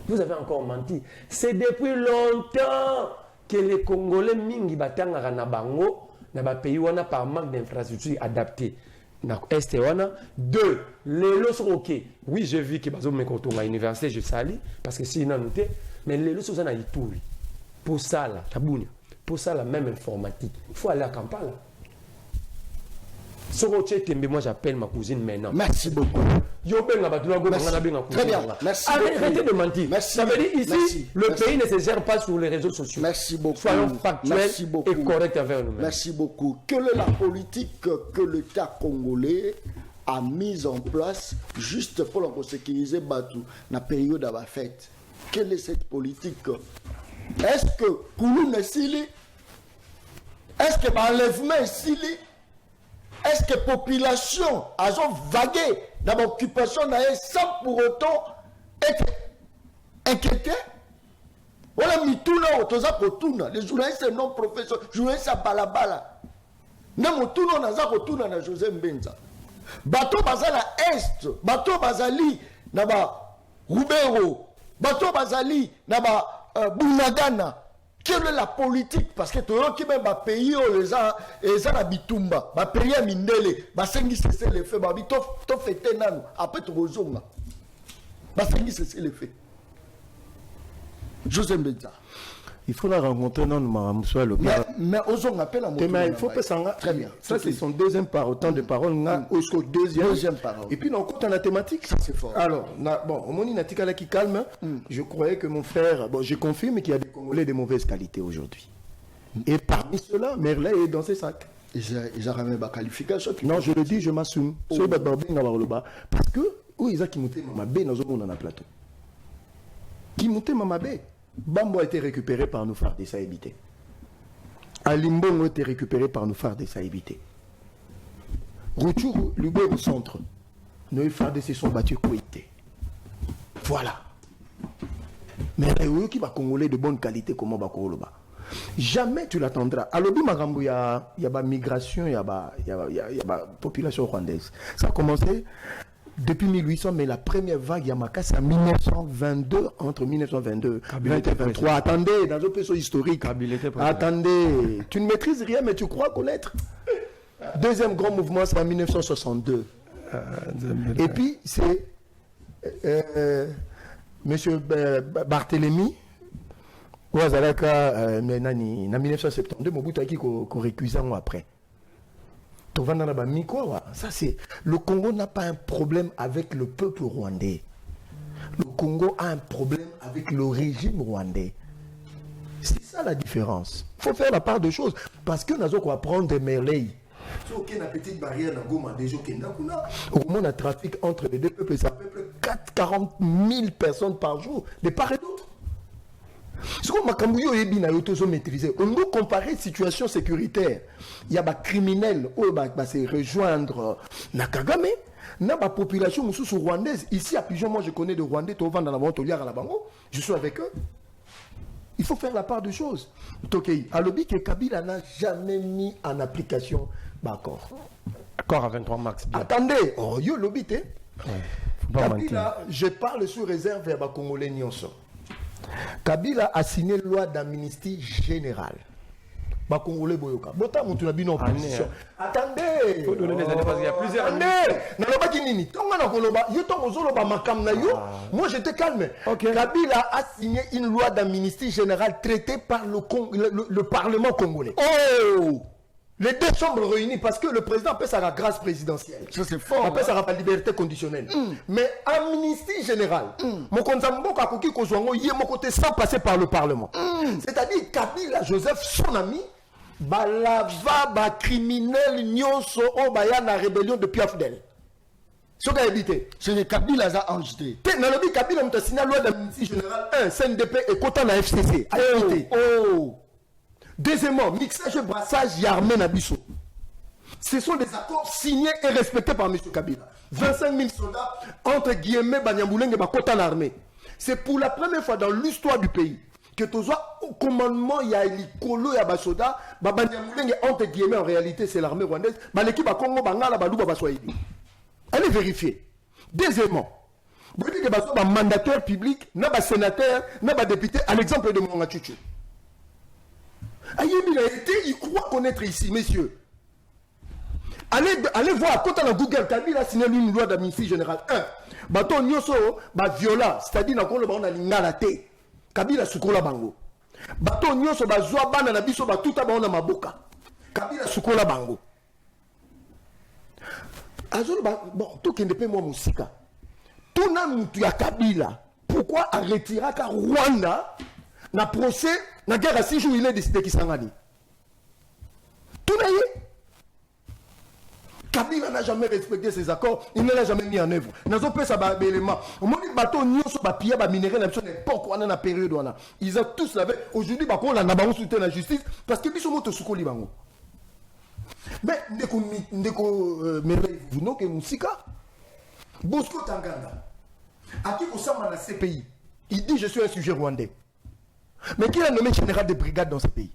Vous avez encore menti. C'est depuis longtemps que les Congolais mingi batanga na bango na pays wana par manque d'infrastructures adaptées. Na Est wana. Deux, les lots sont ok. Oui, j'ai vu que bazo me koto à l'université, je sali parce que si noté, mais les lots sont na Ituri. Pour ça là, tabunya. Pour ça, la même informatique. Il faut aller à Kampala. Moi, j'appelle ma cousine maintenant. Merci beaucoup. Très bien. Merci. Arrêtez de mentir. Merci. Ça veut dire ici, le pays ne se gère pas sur les réseaux sociaux. Merci beaucoup. Soyons factuels et corrects envers nous-mêmes. Merci beaucoup. Quelle est la politique que l'État congolais a mise en place juste pour sécuriser Batu dans la période de la fête? Quelle est cette politique? Est-ce que Kouloun est sili? Est-ce que l'enlèvement est sili? Est-ce que la population a vagué dans l'occupation sans pour autant être inquiétée? Voilà, les journalistes non professionnels, les journalistes à balabala. Nous sommes José Mbenza. Bateau Bazala Est, bateau Bazali, Naba Rubero, bateau Bazali, Naba. Bunagana, quelle est la politique? Parce que tout le monde qui même pays les gens à Bitumba, pays à Mindele, Basengi cesser les faits, to fêter nan, après tout bozonga, Basengi cesser les faits. José Mbenza. Il faut la rencontrer non mais osons appelle à mon mais il faut pas s'en très bien. Ça c'est son deuxième temps de parole deuxième parole. Et puis dans la thématique, ça c'est fort. Alors bon, au moment natikala qui calme, je croyais que mon frère, bon, je confirme qu'il y a des Congolais de mauvaise qualité aujourd'hui. Et parmi ceux-là, Merlin est dans ses sacs. Ils ont ramené ma qualification. Non, je le dis, je m'assume. Parce que où ils ont qui monté ma baie dans un plateau. Qui monté ma baie. Bambo a été récupéré par nos frères des Saïbités. Alimbongo a été récupéré par nos frères des Saïbités. Retour, Lugo au centre. Nos frères se sont battus Kouité. Voilà. Mais eux qui va Congolais de bonne qualité, comment va Koloba? Jamais tu l'attendras. À l'objet Marambo, il y a migration, il y a population rwandaise. Ça a commencé depuis 1800, mais la première vague Yamaka, c'est en 1922, entre 1922 et 1923. Attendez, dans un peu historique. Attendez, tu ne maîtrises rien, mais tu crois connaître. Deuxième grand mouvement, c'est en 1962. Et puis, c'est M. Barthélemy, en 1972, Mobutu qui a récusé après. Ça, c'est le Congo n'a pas un problème avec le peuple rwandais. Le Congo a un problème avec le régime rwandais. C'est ça la différence. Il faut faire la part de choses. Parce que nous avons apprendre des merveilles. Si on a une petite barrière dans Goma, déjà, au moment on a trafic entre les deux peuples, c'est à peu près 40 000 personnes par jour, de part et d'autre. Ce qu'on a maîtrisé, on doit comparer situation sécuritaire. Il y a des criminels qui se rejoindre Nakagame, il y a des populations rwandaises. Ici à Pigeon, moi je connais des Rwandais, je suis avec eux. Il faut faire la part de choses. Alobi que Kabila n'a jamais mis en application l'accord. Accord à 23 mars. Bien. Attendez, yo lobby Kabila, je parle sous réserve à Congolais Nyonso. Kabila a signé une loi d'amnistie générale. Congolais Boyoka. Bota mutu na bino opposition. Attendez. Il faut donner des années parce qu'il y a plusieurs années. Naloba kinini. Tonga na koloba, yo tongo zoloba makam na yo. Moi j'étais calme. Okay. Kabila a signé une loi d'amnistie générale traitée par le Parlement congolais. Oh! Les deux chambres réunies parce que le président appelle ça la grâce présidentielle. Ça c'est fort. Appelle ça la liberté conditionnelle. Mais amnistie générale. Mon konzambo kakoki kozwango yé mon côté sans passer par le Parlement. C'est-à-dire Kabila Joseph son ami balava criminel nyonso o baya na rébellion de Piafdel. Ce qu'a évité. C'est Kabila a enregistré. Nalobi Kabila m'a signé la loi d'amnistie générale 1 CNDP et quota na FCC. Oh. Deuxièmement, mixage et brassage Yarmé Nabiso. Ce sont des accords signés et respectés par M. Kabila. 25 000 soldats entre guillemets Banyambouleng et Bakota l'armée. C'est pour la première fois dans l'histoire du pays que tu vois au commandement il y a Likolo et Basoda, Banyambouleng entre guillemets en réalité c'est l'armée rwandaise. L'équipe à Congo Bangala Balouba Baswahili. Elle est vérifiée. Deuxièmement, vous dites que les mandataires publics, les sénateurs, les députés, à l'exemple de Mwangachuchu. Il croit connaître ici, messieurs. Allez voir, quand on a Google, Kabila a signé une loi d'amnistie générale 1. Bato nyoso, viola, c'est-à-dire qu'on a l'ingala. Kabila sukola bango. Bato nyoso, zoa bana na biso, tuta ba on a maboka. Kabila sukola bango. Azolo, bon, tout qui ne peut moi musika. Tout n'a mutu ya Kabila. Pourquoi arrêtera car Rwanda na procès, na guerre à 6 jours, il est décidé qu'il s'en va. Tout n'a eu. Kabila n'a jamais respecté ses accords, il ne l'a jamais mis en œuvre. Nous avons fait ça élément. Au moment où bateau nous sommes pas pillés, minéraux, n'importe quoi dans la période. Ils ont tous lavé. Aujourd'hui, on a d'abord soutenu la justice parce que nous sommes tous sous libango. Mais vous n'avez que Moussika, Bosco Tanganda, à qui vous sommes dans la CPI, il dit je suis un sujet rwandais. Mais qui a nommé général de brigade dans ce pays?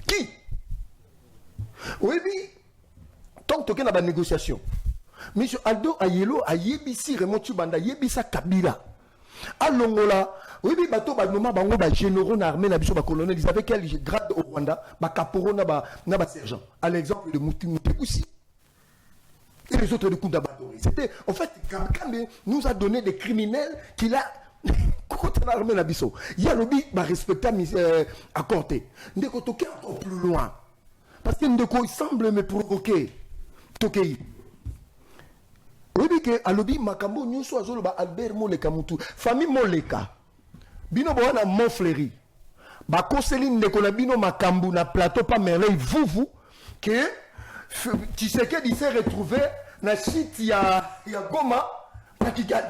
Qui? Oui, tant que dans la négociation. M. Aldo Ayelo a yebisi Raymond Chibanda, yebisa Kabila. À Longola, oui, bateau, bango, généraux, armée, colonel, ils avaient quel grade au Rwanda, caporo, sergent. À l'exemple de Moutékoussi. Et les autres de Koundabatori. C'était, en fait, Kabila nous a donné des criminels qu'il a. Il y a le but de respecter accordé. Ndeko toqué encore plus loin. Parce que Ndeko semble me provoquer. Toqué. Oui, que à l'obi Makambo Nyuso Azoloba Albert Moleka Moutou. Famille Moleka. Bino Boana Montfléry. Bako Céline Ndeko na Bino Makambo na plateau pas merveille. Vous, que tu sais qu'il s'est retrouvé na site ya Goma, na Kigali.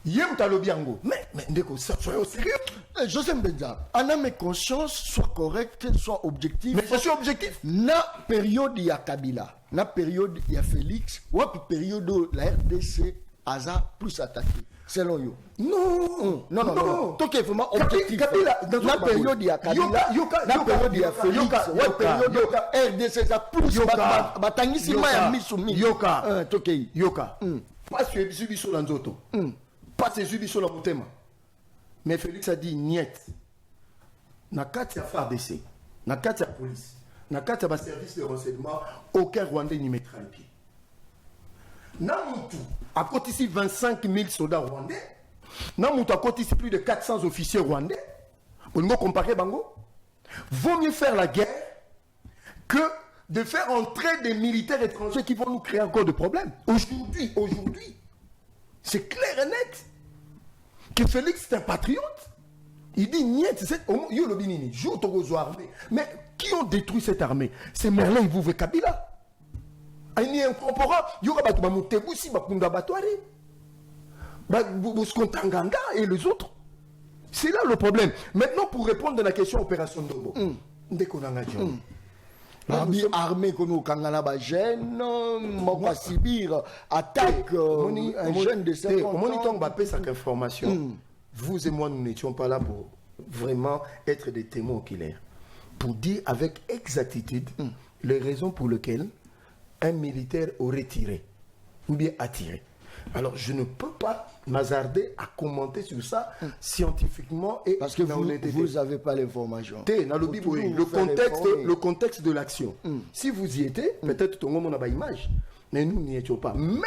Mais soyons sérieux. Joseph Benza, en âme et conscience, soit correct, soit objectif. Mais je suis objectif. Na période il y a Kabila, na période il y a Félix, ou période la RDC Aza plus attaqué. Selon vous. Non. Donc il faut objectif. Kabila, dans la période il y a Kabila, na période il y a Félix, ou période RDC Aza plus batangisi ma misumi. Yoka. Pas suivi sur l'anzoto. Pas suivi sur la motema. Mais Félix a dit niet. Na kati ya FARDC, na kati ya police, na kati ya service de renseignement, aucun Rwandais n'y mettra les pieds. Namutu a côté ici 25 000 soldats rwandais. Namutu a côté ici plus de 400 officiers rwandais. Pour nous comparer Bango, vaut mieux faire la guerre que de faire entrer des militaires étrangers qui vont nous créer encore de problèmes. Aujourd'hui, c'est clair et net que Félix est un patriote. Il dit niet, yo le binini, joue Togozo armée. Mais qui ont détruit cette armée? C'est Merlin Ibouvé Kabila. Il incorpora, yo ba tu Mutebusi ba Kunda Batware. Ba Boskontanganga et les autres. C'est là le problème. Maintenant pour répondre à la question opération Ndombo. Ndekonanga John. Armée comme au Kangana Bajen, Mokwa Sibir, attaque un jeune de 50 ans. Monitor Mbappé, cette information. Vous et moi, nous n'étions pas là pour vraiment être des témoins oculaires. Pour dire avec exactitude les raisons pour lesquelles un militaire aurait tiré ou bien attiré. Alors, je ne peux pas m'hasarder à commenter sur ça scientifiquement et parce que vous n'avez pas l'information. Le contexte de l'action. Si vous y étiez, peut-être tout le monde n'a pas image, mais nous n'y étions pas. Mais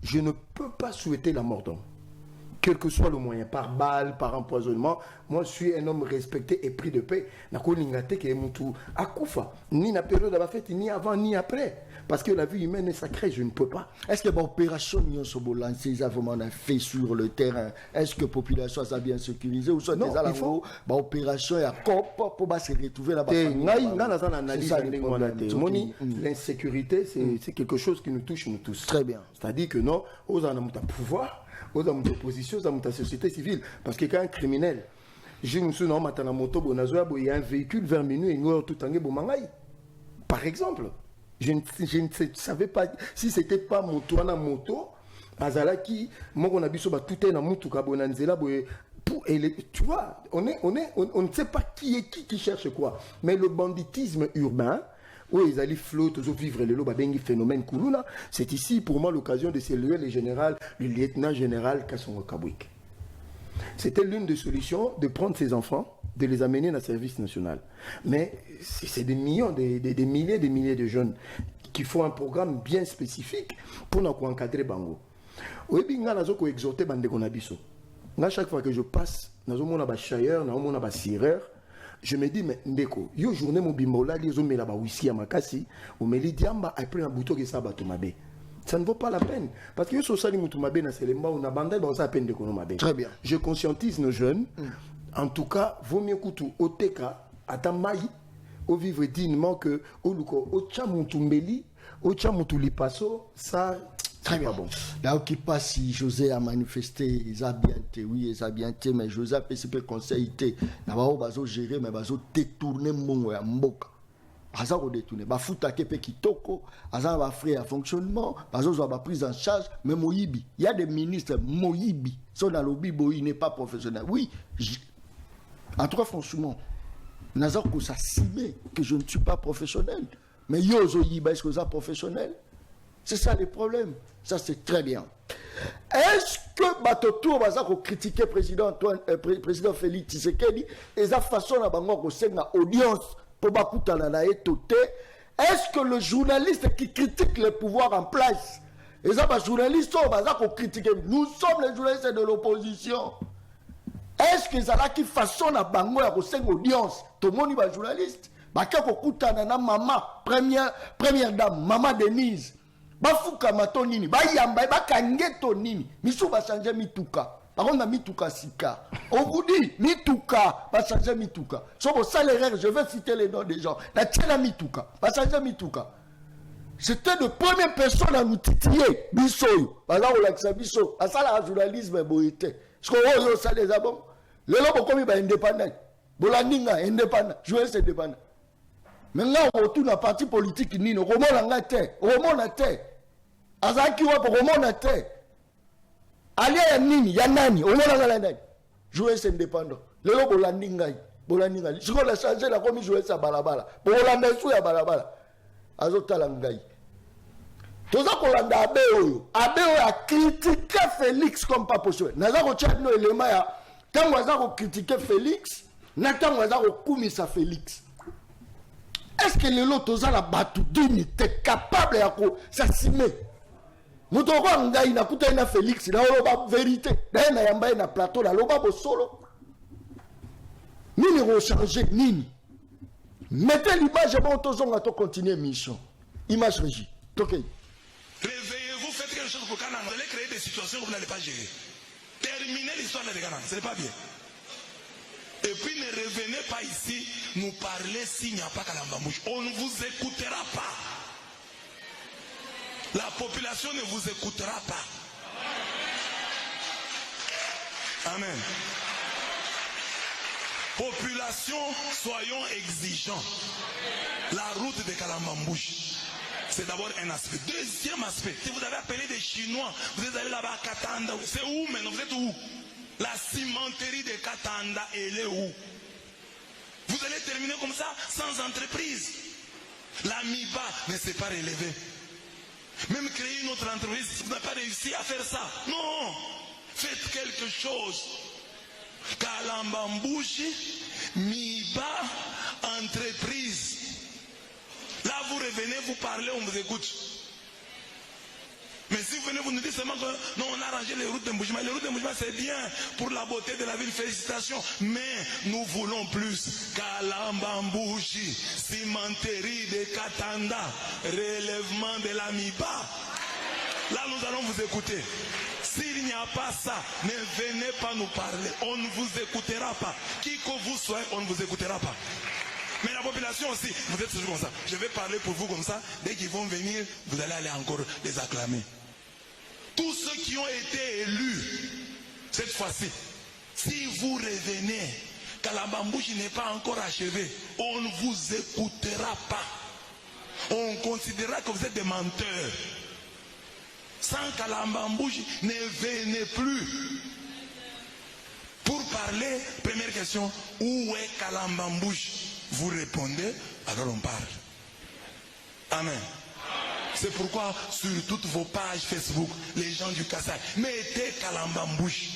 je ne peux pas souhaiter la mort d'homme. Quel que soit le moyen, par balle, par empoisonnement, moi je suis un homme respecté et pris de paix. Ni la période de fête, ni avant, ni après. Parce que la vie humaine est sacrée, je ne peux pas. Est-ce que l'opération Nyonsobolansi a vraiment fait sur le terrain? Est-ce que la population a bien sécurisé? Ou soit non, il faut l'opération est à COP pour se retrouver là-bas? L'insécurité, c'est quelque chose qui nous touche, nous tous. Très bien. C'est-à-dire que non, aux en pouvoir, aux en opposition, aux en société civile. Parce que quand un criminel, je me suis dit, il y a un véhicule vers minuit, par exemple. Je ne savais pas si c'était pas moto, Azalaki, moi on a vu sur tout est dans Moutuka Bonanzela, tu vois, on ne sait pas qui cherche quoi. Mais le banditisme urbain, où ils allaient flotter, vivre le bengi phénomène Koulouna, c'est ici pour moi l'occasion de saluer le lieutenant général Kassongo Kabwik. C'était l'une des solutions de prendre ses enfants, de les amener dans le service national. Mais c'est des millions, des milliers de jeunes qui font un programme bien spécifique pour nous encadrer Bango. Chaque fois que je passe, je me dis, mais ndeko, yo journée mon bimbola, les hommes là-bas, ici à Makassi, ou me li diamba, après un bouton qui s'abat au mabé. Ça ne vaut pas la peine. Parce que yo sali mutumabé na selemba, on a bandé, on s'appelle de konomabé. Très bien. Je conscientise nos jeunes. En tout cas, vaut mieux koutou au teka, à tamai, au vivre dignement que au luko, au chamutumbeli, au chamutulipaso, ça. Très bien. Bon. Là où qui passe, si José a manifesté, ils ont bien été, oui, ils ont bien été, mais José a fait conseil, d'abord, ils ont géré, mais ils ont détourné mon mboka. Ils ont détourné. Ils ont foutu kitoko, ils ont fait un fonctionnement, ils ont pris en charge, mais Moïbi. Il y a des ministres, Moïbi, sont dans le bibo, il n'est pas professionnel. Oui, en tout cas, franchement, Nazar Koussa simé que je ne suis pas professionnel. Mais Yozo Yiba, est-ce que vous êtes professionnel? C'est ça le problème. Ça, c'est très bien. Est-ce que Batotour va critiquer président Félix Tshisekedi et sa façon de audience pour Bakutana Etote? Est-ce que le journaliste qui critique le pouvoir en place, et ça, les journalistes sont critiquer? Nous sommes les journalistes de l'opposition. Est-ce que ça qui façon de bango à audience? Tout le monde est journaliste. Bakutana maman, première dame, maman Denise. Bafuka matonini, bayamba, bakangeto nini, miso basanje mituka. Par contre, mituka sika. On vous dit, mituka, basanje mituka. Sur vos salaires, je vais citer les noms des gens. La tchela mituka, basanje mituka. C'était de première personne à nous titiller. Bisoyo, bala olaksa biso, asala la journalisme boité. Ce qu'on voit ça les abons. Le lobo comme il indépendant. Bolaninga indépendant, journaliste indépendant. Maintenant, on retourne à parti politique ni no roman la terre, roman la terre. Azaki wa pour roman la terre. Alia nini, ya nani, roman la nani. Jouer c'est indépendant. Le lobo landinga, bolaninga. Je vais la changer la comme jouer ça balabala. Bolanda sou ya balabala. Azota langai. Toza kolanda abeo. Abeo a critiqué Félix comme pas possible. Naza ko tchad no élément ya tant waza ko critiquer Félix, na tant waza ko kumisa Félix. Est-ce que les lotos à la batou dignité capable de s'assumer? Nous devons ngai na kuta na Félix na loba vérité. Na yamba na plateau na loba bo solo. Nini changer nini? Mettez l'image bon tozonga to continuer mission. Image régie. OK. Réveillez-vous, faites quelque chose pour Canaan. Vous allez créer des situations que vous n'allez pas gérer. Terminez l'histoire de Canaan, ce n'est pas bien. Et puis ne revenez pas ici nous parler s'il n'y a pas Kalambambouche. On ne vous écoutera pas. La population ne vous écoutera pas. Amen. Population, soyons exigeants. La route de Kalambambouche, c'est d'abord un aspect. Deuxième aspect, si vous avez appelé des Chinois, vous êtes allé là-bas à Katanda. C'est où maintenant? Vous êtes où? La cimenterie de Katanda, elle est où? Vous allez terminer comme ça, sans entreprise. La MIBA ne s'est pas relevée. Même créer une autre entreprise, vous n'avez pas réussi à faire ça. Non, faites quelque chose. Kalambambouche, MIBA, entreprise. Là, vous revenez, vous parlez, on vous écoute. Mais si vous venez, vous nous dites seulement que non, on a arrangé les routes de Mbuji-Mayi. Les routes de Mbuji-Mayi, c'est bien pour la beauté de la ville, félicitations. Mais nous voulons plus. Kalambambouche, cimenterie de Katanda, relèvement de la MIBA. Là, nous allons vous écouter. S'il n'y a pas ça, ne venez pas nous parler. On ne vous écoutera pas. Qui que vous soyez, on ne vous écoutera pas. Mais la population aussi, vous êtes toujours comme ça. Je vais parler pour vous comme ça. Dès qu'ils vont venir, vous allez aller encore les acclamer. Tous ceux qui ont été élus, cette fois-ci, si vous revenez, Kalambambouche n'est pas encore achevé, on ne vous écoutera pas. On considérera que vous êtes des menteurs. Sans Kalambambouche, ne venez plus. Pour parler, première question, où est Kalambambouche? Vous répondez, alors on parle. Amen. C'est pourquoi sur toutes vos pages Facebook, les gens du Kassai, mettez Kalambambouche.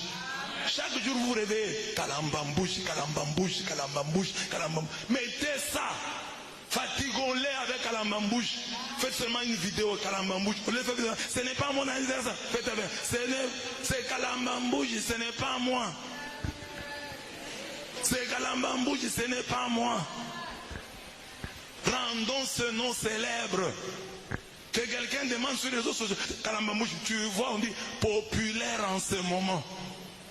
Chaque jour vous rêvez Kalambambouche, Kalambambouche, Kalambambouche, Kalambambouche. Mettez ça. Fatigons-les avec Kalambambouche. Faites seulement une vidéo Kalambambouche. Ce n'est pas mon anniversaire. Faites avec. C'est Kalambambouche, ce n'est pas moi. C'est Kalambambouche, ce n'est pas moi. Rendons ce nom célèbre. Que quelqu'un demande sur les réseaux sociaux. Kalambambouche, tu vois, on dit populaire en ce moment.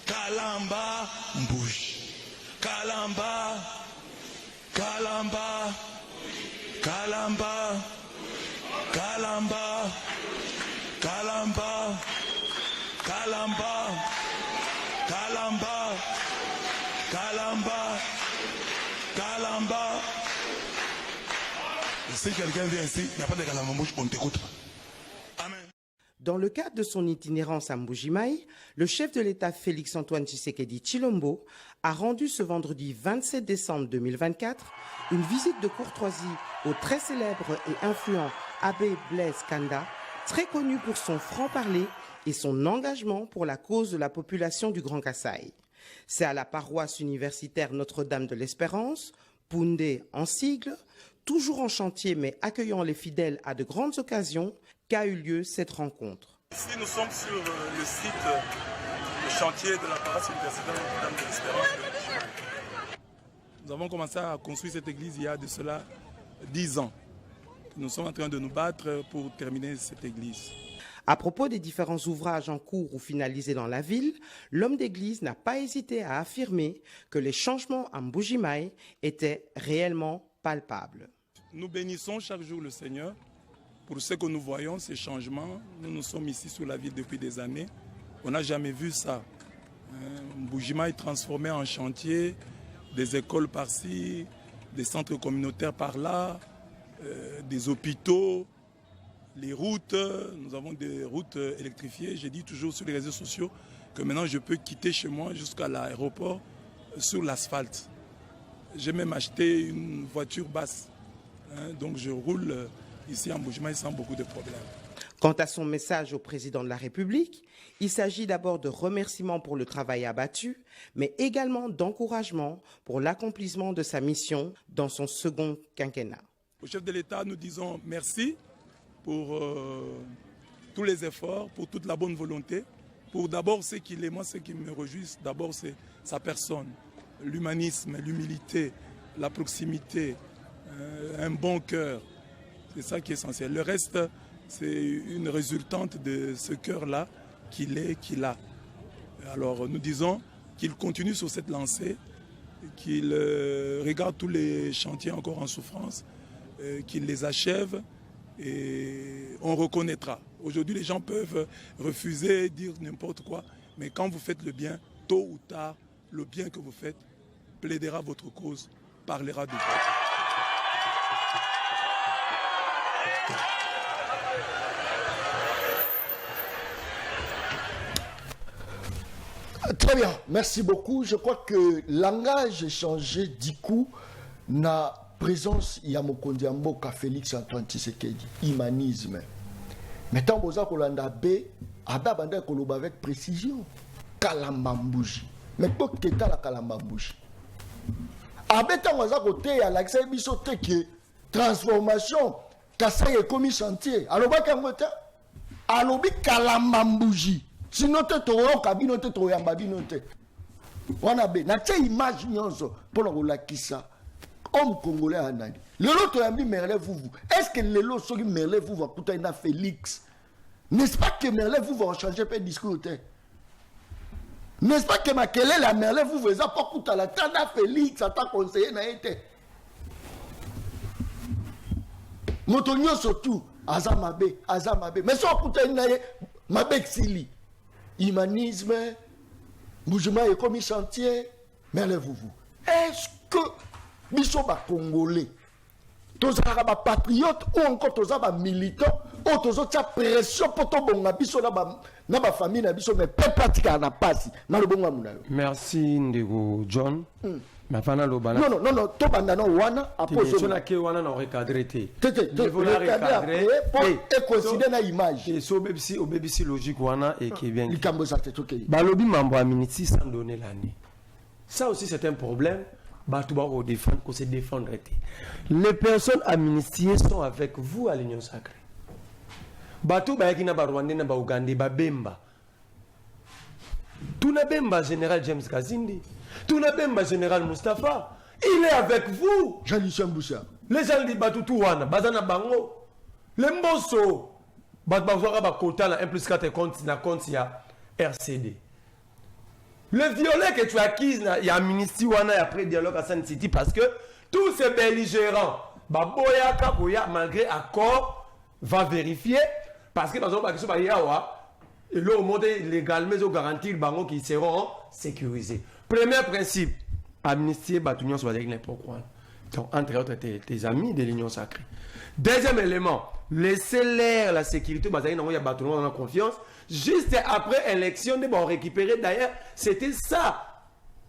Kalambambouche. Kalamba. Kalamba. Kalamba. Kalamba. Kalamba. Kalamba. Kalamba. Kalamba. Kalamba. Si quelqu'un vient ici, il n'y a pas de Kalambambouche, on ne t'écoute pas. Amen. Dans le cadre de son itinérance à Mbuji-Mayi, le chef de l'État Félix-Antoine Tshisekedi Tshilombo a rendu ce vendredi 27 décembre 2024 une visite de courtoisie au très célèbre et influent abbé Blaise Kanda, très connu pour son franc-parler et son engagement pour la cause de la population du Grand Kasaï. C'est à la paroisse universitaire Notre-Dame de l'Espérance, Poundé en sigle, toujours en chantier mais accueillant les fidèles à de grandes occasions, qu'a eu lieu cette rencontre. Ici, nous sommes sur le site, le chantier de la paroisse universitaire Notre-Dame de l'Espérance. Nous avons commencé à construire cette église il y a de cela 10 ans. Nous sommes en train de nous battre pour terminer cette église. À propos des différents ouvrages en cours ou finalisés dans la ville, l'homme d'église n'a pas hésité à affirmer que les changements à Mbuji-Mayi étaient réellement palpables. Nous bénissons chaque jour le Seigneur pour ce que nous voyons, ces changements. Nous sommes ici sur la ville depuis des années. On n'a jamais vu ça. Mbuji-Mayi transformé en chantier, des écoles par-ci, des centres communautaires par-là, des hôpitaux, les routes. Nous avons des routes électrifiées. J'ai dit toujours sur les réseaux sociaux que maintenant je peux quitter chez moi jusqu'à l'aéroport sur l'asphalte. J'ai même acheté une voiture basse. Donc je roule ici en Mbuji-Mayi sans beaucoup de problèmes. Quant à son message au président de la République, il s'agit d'abord de remerciements pour le travail abattu, mais également d'encouragement pour l'accomplissement de sa mission dans son second quinquennat. Au chef de l'État, nous disons merci pour tous les efforts, pour toute la bonne volonté, pour d'abord ce qu'il est, moi ce qui me réjouit, d'abord c'est sa personne, l'humanisme, l'humilité, la proximité, un bon cœur. C'est ça qui est essentiel. Le reste, c'est une résultante de ce cœur-là qu'il a. Alors nous disons qu'il continue sur cette lancée qu'il regarde tous les chantiers encore en souffrance, qu'il les achève et on reconnaîtra. Aujourd'hui, les gens peuvent refuser, dire n'importe quoi, mais quand vous faites le bien, tôt ou tard, le bien que vous faites plaidera votre cause, parlera de vous. Très bien, merci beaucoup. Je crois que le langage est changé du coup. Na présence, il y a Mokondi Mboka Félix Antoine Tshisekedi, humanisme. Maintenant, vous avez Kolanda B, Abba Koloba avec précision. Kalambambouji. Mais pour que tu la Kalambambouji. Abeta Waza côté à l'accès bisoté que transformation, Kassai est commis chantier. Alors, Bakamota, Alobi Kalambambouji. Sinon, tu as un cabinet, tu as un cabinet. On a bien. Tu as une image pour la Kissa. Homme congolais à Nani. Le lot a mis Merle vous. Est-ce que le lot sur Merle vous va coûter un Félix? N'est-ce pas que Merle vous va changer le discours? N'est-ce pas que ma quelle est la Merle vous va pas coûter la tanda Félix à ta conseiller n'a été? Motonio surtout. Azamabe. Mais ça coûte un Mabek Sili. Humanisme, mouvement et commis chantier, mais allez-vous. Est-ce que nous sommes Congolais, tous les patriotes ou encore tous les militants, ou tous les pression pour tout le monde, dans la famille, mais pas pratiquer à la passe. Merci Ndego John. Non, tout le monde wana après ça na ke wana na recadrer té. Recadrer pour considérer na image. Et so BBC logique wana et qui bien. Likambo ça c'est OK. Balobi mambo amnistie sans donner l'année. Ça aussi c'est un problème. Batou ba défendre qu'on se défendre. Les personnes amnistiées sont avec vous à l'Union sacrée. Batou ba yakina ba Rwanda na ba Uganda ba Bemba. Tout na Bemba général James Kazindi. Tout le même général Mustafa, il est avec vous. Jean-Lucien Boussa. Les gens disent Batoutou Wana, Bazana Bango. Les Mbosso, Bazouara Bakota, 1+4 compte, na compte, il y a RCD. Le violet que tu acquises, il y a Ministry Wana et après dialogue à Sun City parce que tous ces belligérants, Baboya, Kaboya, malgré accord, va vérifier parce que dans un bateau, et là, au monde légalement, ils ont garanti le bango qui seront sécurisés. Premier principe, amnistier Batunion soit avec n'importe quoi. Donc, entre autres, tes amis de l'Union sacrée. Deuxième élément, laisser l'air, la sécurité, il y a Batunion dans la confiance. Juste après élection, ils vont récupérer. D'ailleurs, c'était ça.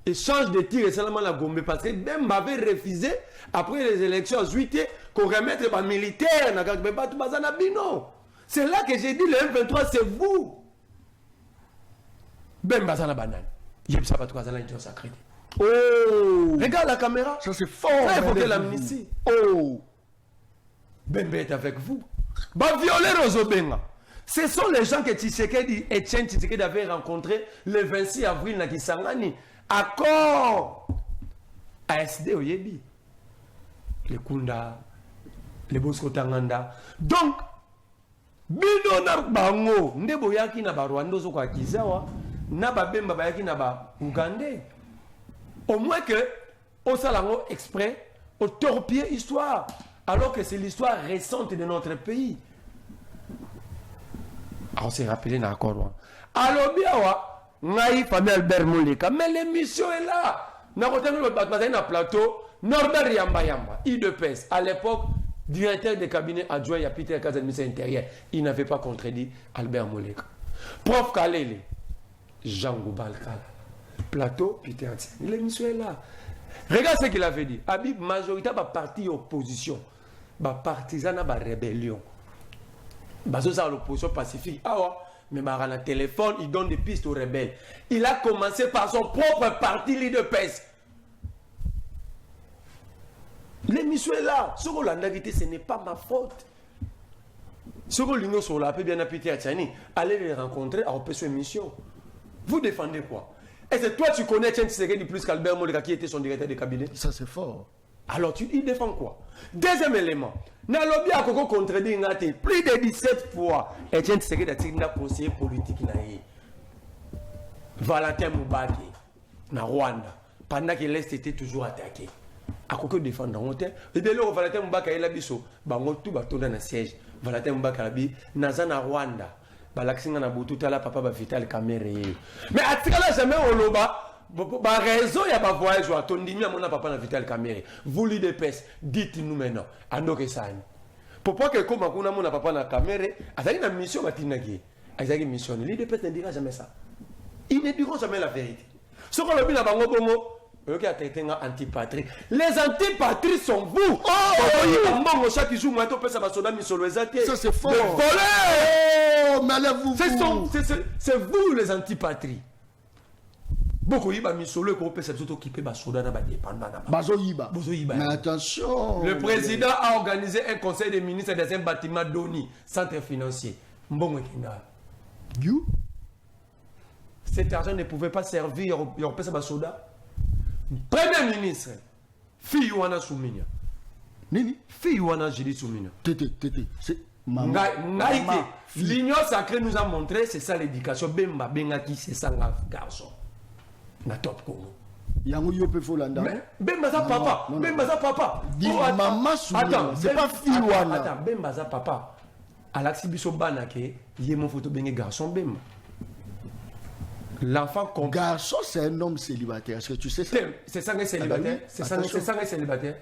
Échange de tirs et seulement la Gombe. Parce que même m'avait refusé, après les élections, ensuite, qu'on remette les militaires. C'est là que j'ai dit, le M23, c'est vous. Ben Bazana Banane. Il y a ça pas trois ans l'Union sacrée. Oh! Regarde la caméra. Ça c'est fort. Il faut que l'amnistie. Oh! Bembe est avec vous. Bah violer Rosobenga. Ce sont les gens que Tshisekedi, Etienne Tshisekedi avait rencontrés le 26 avril na Kisangani. Accord. ASD Oyebi. Les Kunda, les Bosco Tanganda. Donc, Bino na bango, ndebo yaki na Rwanda zo kwa Kizawa. Naba Bemba bayaki naba Ougandais. Au moins que au salango exprès au torpiller histoire alors que c'est l'histoire récente de notre pays. On s'est rappelé dans l'accord. Alors biawa ngai famille Albert Moleka mais l'émission est là. Na côté na plateau Norbert Yamba IDPS à l'époque directeur de cabinet adjoint à Peter Kazan ministre intérieur, il n'avait pas contredit Albert Moleka. Prof Kalele Jean Goubalkala. Plateau, Peter Tiani. L'émission est là. Regarde ce qu'il avait dit. Habib, majorité va parti opposition. Va partisan, va rébellion. Va à l'opposition pacifique. Ah ouais. Mais par le téléphone, il donne des pistes aux rebelles. Il a commencé par son propre parti, l'IDPS. L'émission est là. Ce qu'on a dit, ce n'est pas ma faute. Ce qu'on l'union sur la paix, bien à Peter Tiani, allez les rencontrer à opposition émission. Vous défendez quoi? Est-ce que toi tu connais Etienne Tshisekedi plus qu'Albert Moleka qui était son directeur de cabinet? Ça c'est fort. Alors il défend quoi? Deuxième élément, Nalobi a contredit plus de 17 fois Etienne Tshisekedi a été conseiller politique. Valentin Mubaki, na Rwanda. pendant que l'Est était toujours attaqué. À quoi que défendre en hôtel. Et bien là, Valentin Mbaka et la biso, bango tout bateau dans le siège. Valentin Mbaka labi, Nazana Rwanda. Balaxinga na botu tala papa ba vital caméré. Mais à ce là jamais au loba. Par raison, il y a pas voyage à ton dimi à mon papa na vital caméré. Vous lui dépêche, dites-nous maintenant. Ando que ça. Pourquoi que comme on a mon papa na caméré, a une mission matinagi. A une mission, lui dépêche ne dira jamais ça. Ils ne diront jamais la vérité. Ce qu'on a vu dans Bango Bongo, antipatrie. Les antipatries sont vous. Ça c'est fort. C'est vous les antipatries. Beaucoup y mis solo et qu'on peut s'occuper de mais attention. Le président a organisé un conseil des ministres dans un bâtiment d'ONI, centre financier. Cet argent ne pouvait pas servir au soda. Premier ministre, fille wana Souminia. Nini? Fille wana Jili Souminia. Tété. L'union sacrée nous a montré, c'est ça l'éducation. Bemba Bengaki, c'est ça garçon. Na top Congo. Yango yope folanda. Bemba za papa. Bemba za papa. Dis maman Souminia. C'est pas fille wana. Attends, Bemba za papa. Alaxi biso banake, yemo photo bengi garçon Bemba. L'enfant garçon, c'est un homme célibataire. Est-ce que tu sais ça? C'est ça un célibataire. C'est ça un célibataire.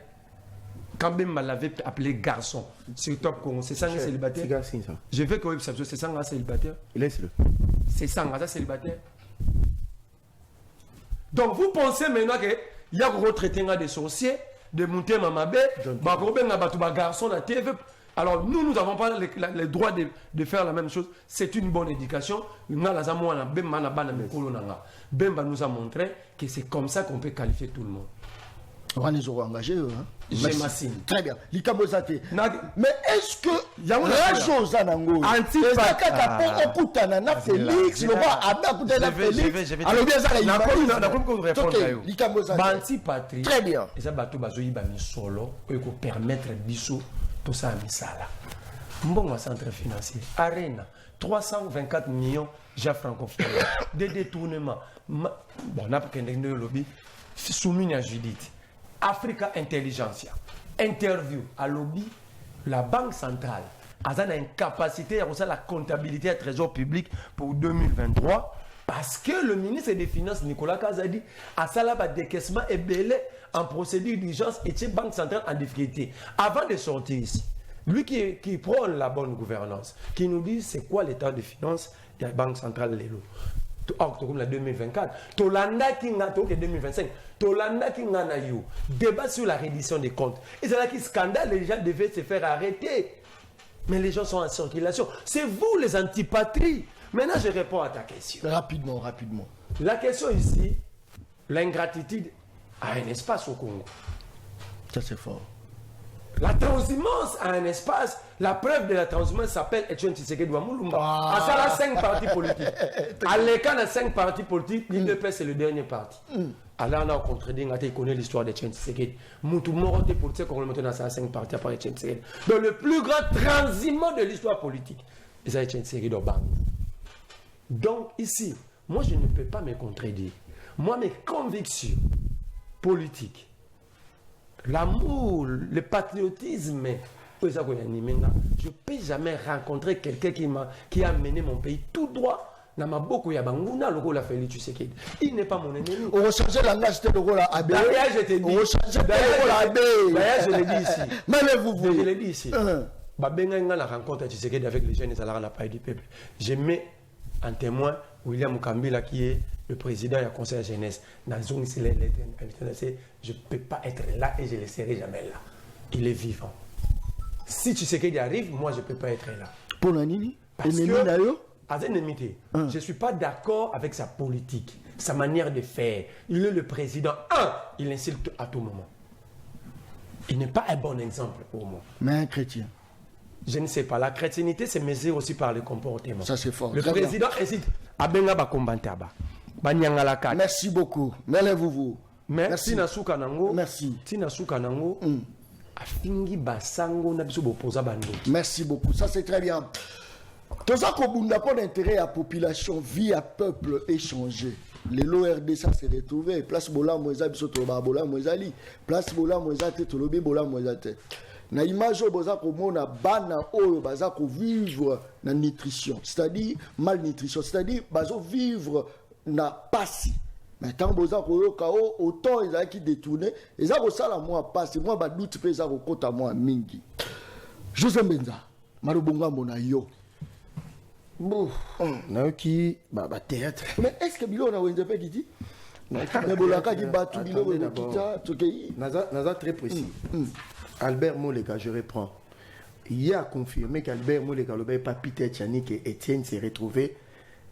Quand même l'avait appelé garçon sur Top Congo, c'est ça un célibataire. Je veux que c'est ça un célibataire. Laisse-le. C'est ça un célibataire. Donc vous pensez maintenant que il y a retraité des sorciers, de monter mamabé, garçon la TV. Alors nous n'avons pas le droit de faire la même chose. C'est une bonne éducation. Bemba nous a montré que c'est comme ça qu'on peut qualifier tout le monde. On les aura engagés, hein? J'imagine. Très bien. Mais est-ce que la chose à Nango, très bien. Permettre tout ça misala. Bon centre financier. Arena 324 millions ja francophone. Des détournements. Bon, n'a pas qu'un lobby. Soumis à Judith. Africa Intelligentsia. Interview à lobby. La Banque centrale a une capacité à faire la comptabilité à trésor public pour 2023 parce que le ministre des Finances, Nicolas Kazadi, a salaba décaissement et belé en procédure d'urgence et la Banque centrale en difficulté. Avant de sortir ici, lui qui prône la bonne gouvernance, qui nous dit c'est quoi l'état de finances de la Banque centrale Lelo. Comme la 2024, Tolanda qui n'a 2025, Tolanda qui n'a pas eu débat sur la reddition des comptes. Et c'est là que scandale, les gens devaient se faire arrêter. Mais les gens sont en circulation. C'est vous les antipatries. Maintenant, je réponds à ta question. Rapidement. La question ici, l'ingratitude a un espace au Congo. Ça, c'est fort. La transhumance a un espace. La preuve de la transhumance s'appelle Etienne Tshisekedi Wamulumba. À ça, là, 5 partis politiques. À l'écart de 5 partis politiques, l'UDP, c'est le dernier parti. Alors, on a contredit, on connaît l'histoire d'Etienne Tshisekedi. Moutou Moroté politique, on remonte dans 5 partis après Etienne Tshisekedi. Donc, le plus grand transhumant de l'histoire politique, c'est Etienne Tshisekedi Obang. Donc, ici, moi, je ne peux pas me contredire. Moi, mes convictions politiques, l'amour, le patriotisme, je ne peux jamais rencontrer quelqu'un qui a mené mon pays tout droit. Il n'est pas mon ennemi. On va changer le langage de Rola Abbé. D'ailleurs, je te dis. On va changer de Rola Abbé. D'ailleurs, je l'ai dit ici. Mais vous. Je l'ai dit ici. La rencontre avec les jeunes et la paix du peuple. Je mets en témoin William Kambila qui est le président du conseil de jeunesse. Je ne peux pas être là et je ne le serai jamais là. Il est vivant. Si tu sais qu'il arrive, moi je ne peux pas être là. Pour l'année, parce que je ne suis pas d'accord avec sa politique, sa manière de faire. Il est le président. Il insulte à tout moment. Il n'est pas un bon exemple pour moi. Mais un chrétien. Je ne sais pas. La chrétienté, c'est mesuré aussi par le comportement. Ça, c'est fort. Le président incite à Benga Kombantaba. Merci beaucoup. Merci. Merci. Merci beaucoup. Ça, c'est très bien. Tout ça, qu'on n'a pas d'intérêt à la population, vie à peuple échangé. Les l'ORDC s'est retrouvé. Place Bola Moïsa biso toloba Bola Moïsali. Place Bola Moïsa te tolobi Bola Moïsa te. Na image boza komona bana oyo baza ko vivre na nutrition, c'est-à-dire malnutrition, c'est-à-dire bazo vivre na pasi. Mais tant boza ko kao autant ils a qui détourné, ils a ko sala moi pasi, moi ba doute pe za ko kota moi mingi. José Benza, marubonga mona yo. Bon, qui bah théâtre. Mais est-ce que bilo na wenze pe kiti? Mais bolaka ki batu bilo ko kita tokei. Naza très précis. Albert Moleka, je reprends. Il a confirmé qu'Albert Moleka, le pas Peter Tchanik et Étienne s'est retrouvé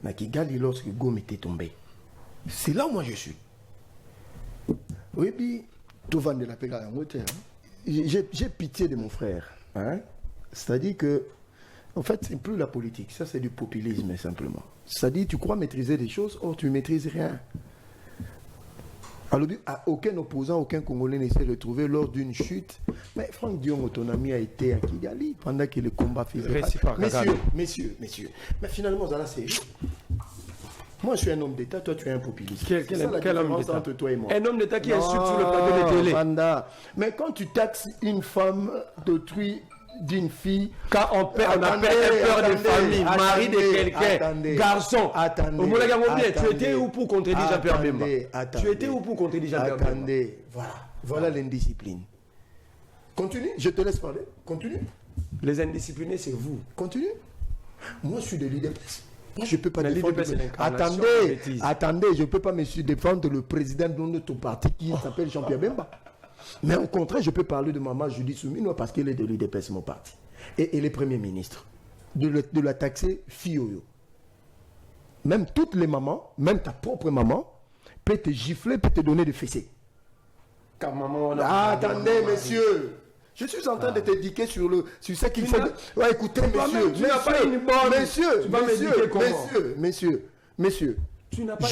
dans Kigali lorsque Gom était tombé. C'est là où moi je suis. Oui, puis tout vend de la paix à moteur. J'ai pitié de mon frère. Hein? C'est-à-dire que, en fait, c'est plus la politique. Ça, c'est du populisme simplement. C'est-à-dire, tu crois maîtriser des choses, or tu ne maîtrises rien. Alors, aucun opposant, aucun Congolais ne s'est retrouvé lors d'une chute. Mais Franck Dion, ton ami, a été à Kigali pendant que le combat faisait. Messieurs. Mais finalement, ça là, c'est. Moi, je suis un homme d'État, toi, tu es un populiste. Quel homme d'État entre toi et moi? Un homme d'État qui insulte sur le plateau de télé. Vanda. Mais quand tu taxes une femme d'autrui, d'une fille. Quand on a peur des familles, mari de quelqu'un, garçon. Au moment tu étais où pour contredire Jean-Pierre Bemba? Tu étais où pour contredire Jean-Pierre Bemba? Attendez, voilà l'indiscipline. Continue, je te laisse parler. Continue. Les indisciplinés, c'est vous. Continue. Moi, je suis de l'UDPS. Moi, je ne peux pas défendre. Attendez, je ne peux pas me défendre le président de notre parti qui s'appelle Jean-Pierre Bemba. Mais au contraire, je peux parler de Maman Judith Soumino parce qu'elle est de l'UDPS, mon parti. Et elle est Premier ministre. De la taxer Fioyo. Même toutes les mamans, même ta propre maman, peut te gifler, peut te donner des fessées. Attendez, messieurs. Je suis en train de t'éduquer sur ce qu'il faut. Ouais, écoutez, messieurs, je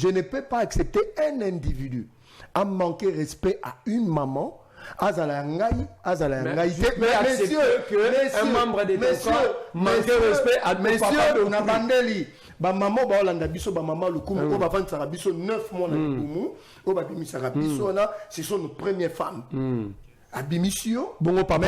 ne peux pas accepter un individu à manquer respect à une maman, un membre d'État manquer respect à messieurs, maman baolanda biso maman le kumu on va vendre ça biso 9 mois na kumu on va bimisaka biso na ce sont nos premières femmes abimisio bon papa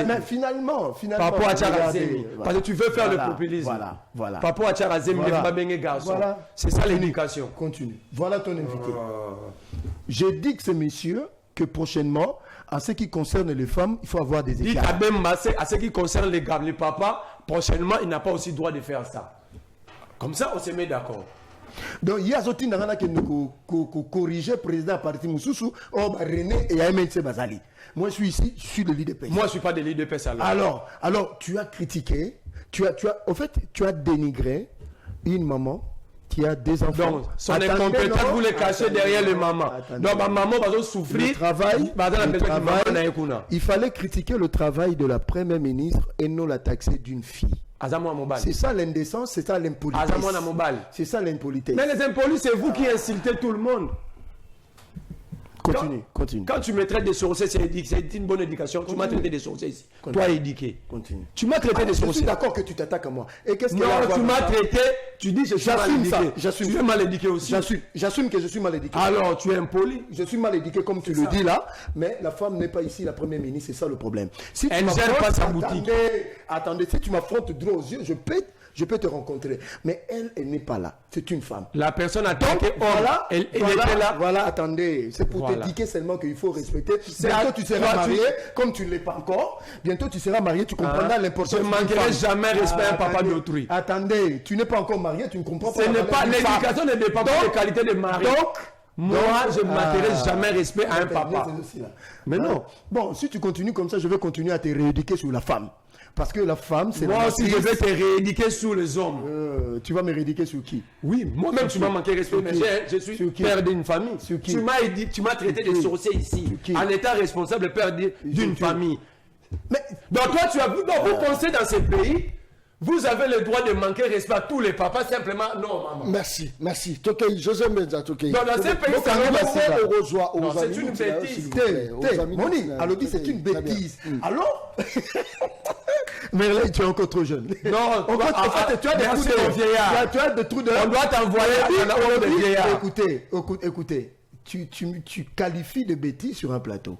mais finalement papa Acharazemi parce que tu veux faire le populisme voilà papa Acharazemi ne pas bengue garçon c'est ça l'éducation. Continue, voilà ton invité. J'ai dit que ces messieurs que prochainement en ce qui concerne les femmes il faut avoir des écarts. À ce qui concerne les papas prochainement il n'a pas aussi droit de faire ça. Comme ça, on se met d'accord. Donc, il y a d'autres qui nous corriger le président à partir de Moussoussou, René et Ahmed Sebazali. Moi, je suis ici, je suis de l'IDPS. Moi, je ne suis pas de l'IDPS alors, tu as critiqué, tu as dénigré une maman qui a des enfants. Donc, son incompétence, vous les cachez derrière les mamans. Donc, ma maman va souffrir. Le travail, il fallait critiquer le travail de la première ministre et non la taxer d'une fille. C'est ça l'indécence, c'est ça l'impolitesse. C'est ça l'impolitesse. Mais les impolis, c'est vous qui insultez tout le monde. Continue. Quand tu me traites de sorcier, c'est une bonne éducation. Tu m'as traité de sorcier ici. Toi éduqué. Continue. Tu m'as traité de sorcier. Je suis d'accord que tu t'attaques à moi. Et qu'est-ce que tu m'as traité, tu dis je suis mal éduqué. J'assume. Tu es mal éduqué aussi. J'assume que je suis mal éduqué. Alors tu es impoli. Je suis mal éduqué comme tu le dis là, mais la femme n'est pas ici la première ministre, c'est ça le problème. Si elle ne gère pas sa boutique. Attendez, si tu m'affrontes droit aux yeux, je peux te rencontrer. Mais elle n'est pas là. C'est une femme. La personne a attaqué. Elle était là. Voilà, attendez. C'est pour t'indiquer seulement qu'il faut respecter. Bientôt tu seras marié, comme tu ne l'es pas encore. Bientôt tu seras marié, tu comprendras l'importance. Je ne manquerai jamais respect à un papa d'autrui. Attendez, tu n'es pas encore marié, tu ne comprends pas. L'éducation ne dépend pas des qualités de mari. Moi, je ne m'intéresse jamais respect à un papa. Mais non. Bon, si tu continues comme ça, je vais continuer à te rééduquer sur la femme. Parce que la femme, c'est moi aussi, je vais te rééduquer sur les hommes. Tu vas me rééduquer sur qui? Oui, moi-même, tu m'as manqué respect. Mais je suis père d'une famille. Tu m'as traité de sorcier ici. En étant responsable, père d'une famille. Mais donc, toi, vous pensez dans ce pays, Vous avez le droit de manquer respect à tous les papas, simplement non, maman. Merci, merci. Tokei, José Menza, Tokei. Dans ce pays, c'est une bêtise. Moni, Alobi, c'est une bêtise. Alors mais là, tu es encore trop jeune. Non, tu as des trous de vieillard. Tu as des trous de... On doit t'envoyer à un vieillard. Écoutez, tu qualifies de bêtise sur un plateau.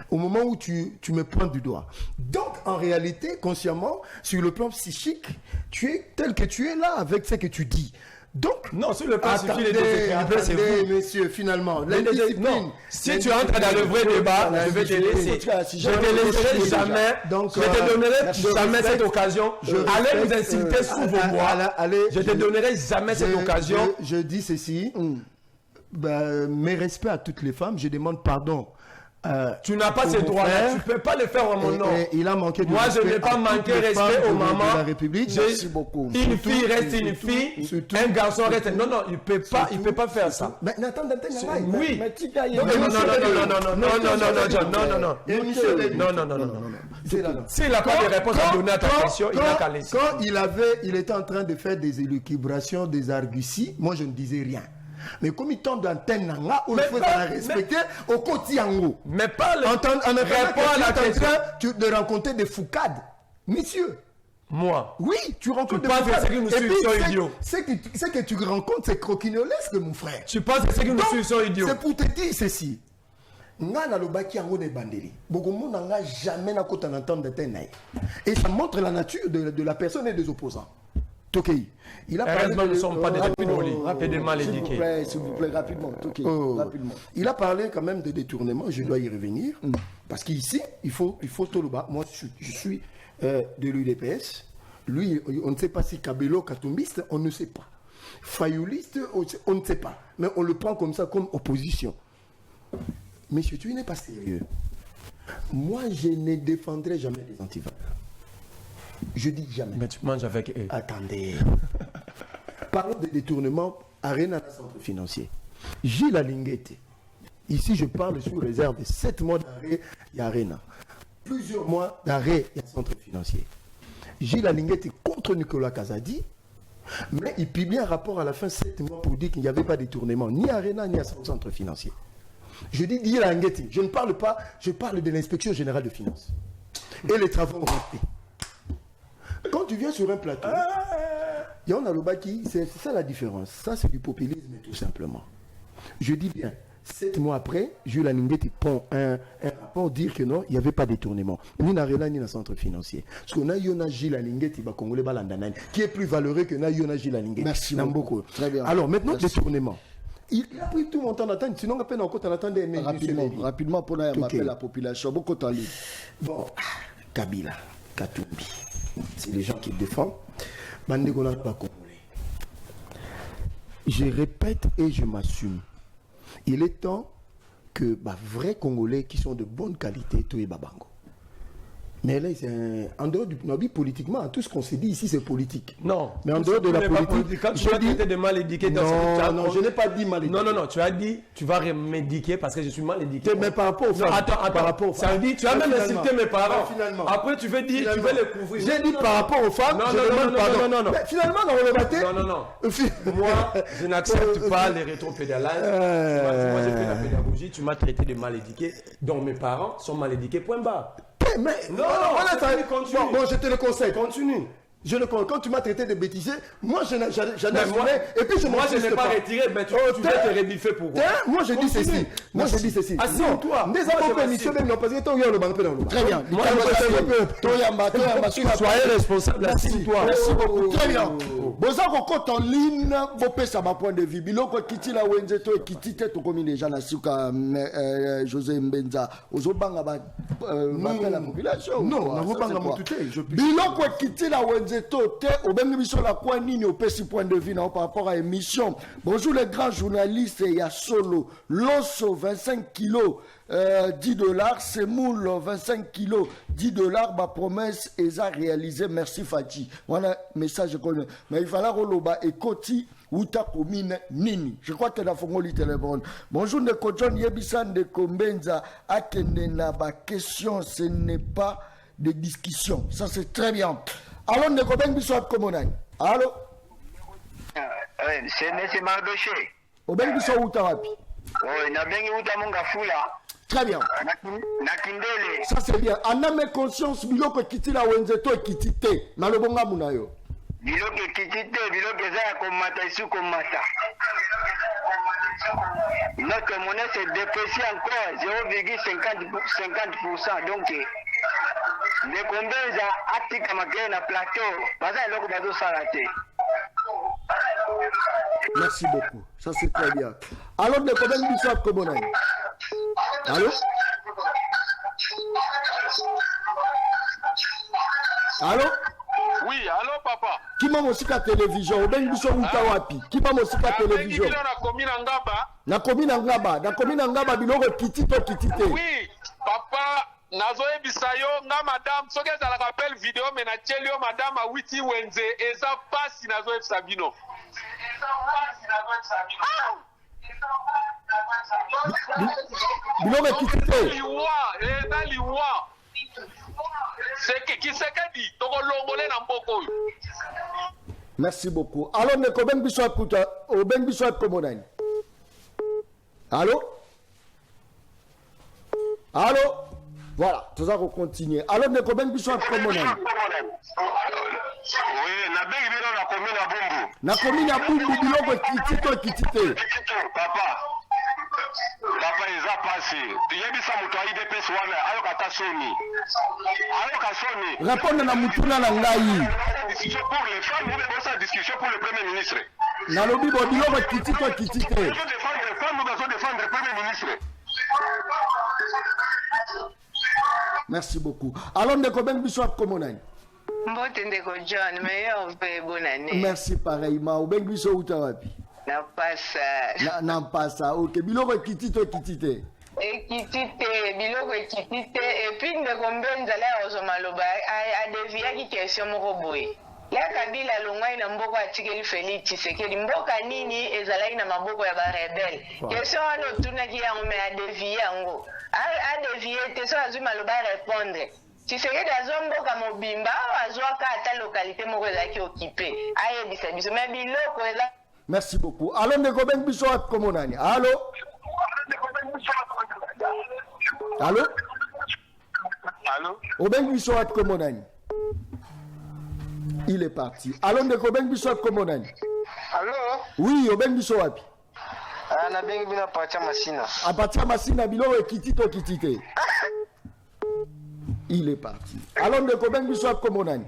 Au moment où tu me pointes du doigt. Donc, en réalité, consciemment, sur le plan psychique, tu es tel que tu es là avec ce que tu dis. Donc, non, sur le plan psychique, attendez, messieurs, finalement, non, si tu entres dans le vrai débat, je vais te laisser. Je ne te laisserai jamais. Donc, je te donnerai jamais cette occasion. Allez vous insulter sous vos bois. Je te donnerai jamais cette occasion. Je dis ceci. Mes respects à toutes les femmes. Je demande pardon. Tu n'as pas ces droits-là, tu ne peux pas le faire en mon nom. Il a manqué de Moi, je n'ai pas manqué respect aux mamans. De la République. Merci beaucoup. Une fille reste une fille, un garçon reste. Non, il ne peut pas faire ça. Mais attends, oui. Non. S'il n'a pas de réponse à donner à ta question, il n'a qu'à laisser. Quand il était en train de faire des élucubrations, des arguties, moi je ne disais rien. Mais comme il tombe d'antenne, on le faut respecter au quotidien. Mais pas le... En répondant à la question de rencontrer des foucades. Messieurs. Moi. Oui, tu rencontres des foucades. Ce que tu rencontres, c'est croquinolesque, mon frère. Tu penses que c'est une solution idiot. C'est pour te dire ceci. Nga le baki yango de bandeli. Bogomo n'a jamais na kota n'entendre d'antenne. Et ça montre la nature de la personne et des opposants. Tokei. Heureusement, nous ne sommes pas des épinolis et des mal éduqués. S'il vous plaît, rapidement. Tokei, rapidement. Il a parlé quand même de détournement, je dois y revenir. Parce qu'ici, il faut tout le bas. Moi, je suis de l'UDPS. Lui, on ne sait pas si Kabelo, Katumbiste, on ne sait pas. Fayouliste, on ne sait pas. Mais on le prend comme ça, comme opposition. Monsieur, tu n'es pas sérieux. Moi, je ne défendrai jamais les antivaleurs. Je dis jamais. Mais tu manges avec eux. Attendez. Parlons de détournement, Arena, centre financier. Gilles Alinguete. Ici, je parle sous réserve de 7 mois d'arrêt, il y a Arena. Plusieurs mois d'arrêt, il y a centre financier. Gilles Alinguete est contre Nicolas Kazadi, mais il publie un rapport à la fin de 7 mois pour dire qu'il n'y avait pas de détournement, ni à Arena, ni à centre financier. Je dis Gilles Alinguete, je ne parle pas, je parle de l'inspection générale de finances. Et les travaux ont été. Quand tu viens sur un plateau, il y en a le baki, c'est ça la différence. Ça, c'est du populisme, tout simplement. Je dis bien, 7 mois après, Jules Alinguete prend un rapport dire que non, il n'y avait pas de détournement. Ni na Rela, ni na centre financier. Parce qu'on a Yona Gilles Alinguete, qui est plus valeureux que Yona Gilles Alinguete. Merci beaucoup. Très bien. Alors maintenant, détournement. Il a pris tout mon temps d'attendre, sinon on peine encore d'attendre des rapidement pour appeler la population. Beaucoup de temps libre. Bon, Kabila, Katumbi. C'est les gens qui défendent. Bandegona pas congolais. Je répète et je m'assume. Il est temps que vrais Congolais qui sont de bonne qualité, tout est babango. Mais là, en dehors du politiquement, tout ce qu'on s'est dit ici, c'est politique. Non. Mais en dehors de la politique. Quand tu as traité de mal éduqué dans ce non, je n'ai pas dit mal éduqué. Non, tu as dit, tu vas m'éduquer parce que je suis mal éduqué. Mais par rapport aux femmes. Attends. Par rapport aux femmes. Ça veut dire, tu as même insulté mes parents. Après, tu veux dire, tu veux les couvrir. J'ai dit par rapport aux femmes, je demande pardon. Non. Mais finalement, dans le débat. Non. Moi, je n'accepte pas les rétropédalages. Moi, j'ai fait la pédagogie, tu m'as traité de mal éduqué. Donc, mes parents sont mal éduqués, point barre. Mais non, je te le conseille, continue. Quand tu m'as traité de bêtisier, moi j'en ai assumé. Et puis moi je n'ai pas retiré, mais tu veux te rébiffer pour moi. Moi je dis ceci. Assieds-toi. Très bien. Soyez responsable, assieds-toi. Merci beaucoup. Très bien. Boza kokota en ligne, bopesa ma point de vue. Biloko kiti la wenzeto ekitite to komi déjà na suka José Mbenza. Ozobanga ba la population. Non, na banga motute. Biloko kiti la wenzeto te obengi biso la kwa nini opesi point de vue na par rapport à émission. Bonjour les grands journalistes ya solo. Loso 25 kilos. $10, Semoul 25 kilos, $10, ma promesse est à réaliser, merci Fati. Voilà, message connu. Mais il fallait roloba et Koti, Uta Komine Nini. Je crois que la Fongoli téléphone. Bonjour, Neko John Yebisan de Kombenza, Akende na ba question, ce n'est pas de discussion. Ça c'est très bien. Allô, ne kobengi biso at komonani. Allô? C'est M. Mardoché. Obengi biso uta wapi? Oui, na bengi uta monga fula. Très bien. Na kindele. Ça c'est bien. Aname conscience biloko kitila wenzeto ekitite. Na lobonga munayo. Biloko kitite, biloko za komata isu komata. Notre monnaie s'est dépréciée encore 0,50%. Donc, les combien atika makere na plateau, baza eloko bazo salate. Merci beaucoup. Ça c'est très bien. Alors, ne kobengi biso at komonani. Allô? Allô? Oui, allô papa. Kima mosika télévision, obengi biso uta wapi? Kima mosika télévision. Na komi na ngaba. Na komi na ngaba, na komi na ngaba biloko kitito kitite. Oui, papa, nazo ebisa yo nga madame, soki ezalaka appel vidéo mais na tieli yo madame awiti wenze eza pasi nazo ebisa bino. Biloko kitite. Eza liwa. Kisekedi tokolongole na mboko oyo. Merci beaucoup. Alors ne kobengi biso akuta, obengi biso at komonani. Allô? Allô? Voilà, tout ça va continuer. Alors ne kobengi biso at komonani. Oui, na bengi bino na komi na bumbu. Na komi na bumbu biloko kitito kitite. Papa eza pasi. Yebisa mutu a IDPS wana ayo kata soni. Ayo ka soni. Répondre na mutuna na ngai. Discussion pour les femmes, ou bien ça discussion pour le premier ministre. Na lobi bo biloko kitito kitite. Nous devons défendre les femmes, nous devons défendre le premier ministre. Merci beaucoup. Alors ne kobengi biso at komonani. Mbote ndeko John, meilleur vœu bonne année. Merci pareillement. Obengi biso uta wapi? Na pasa. Na pasa. OK, biloko kitito kitite. Ekitite, biloko ekitite et puis ndeko Mbenza la ozomaloba a dévié qui question moko boye. La Kabila longwa ina mboko atikeli Félix Tshisekedi mboka nini ezalaki na maboko ya ba rebelle. Question wana tunaki yango me a dévié yango. A dévié te so azui maloba répondre. Tshisekedi azomboka mobimba azwaka ata localité moko ezalaki occupé. Ayebisa biso me biloko eza. Merci beaucoup. Alors ne kobengi biso at komonani. Allô? Allô? Allô? Obengi biso at komonani. Il est parti. Alors ne kobengi biso at komonani. Allô? Oui, obengi biso wapi? Na bengi bino patia masina. Apatia masina biloko ekitito kitite. Il est parti. Alors ne kobengi biso at komonani.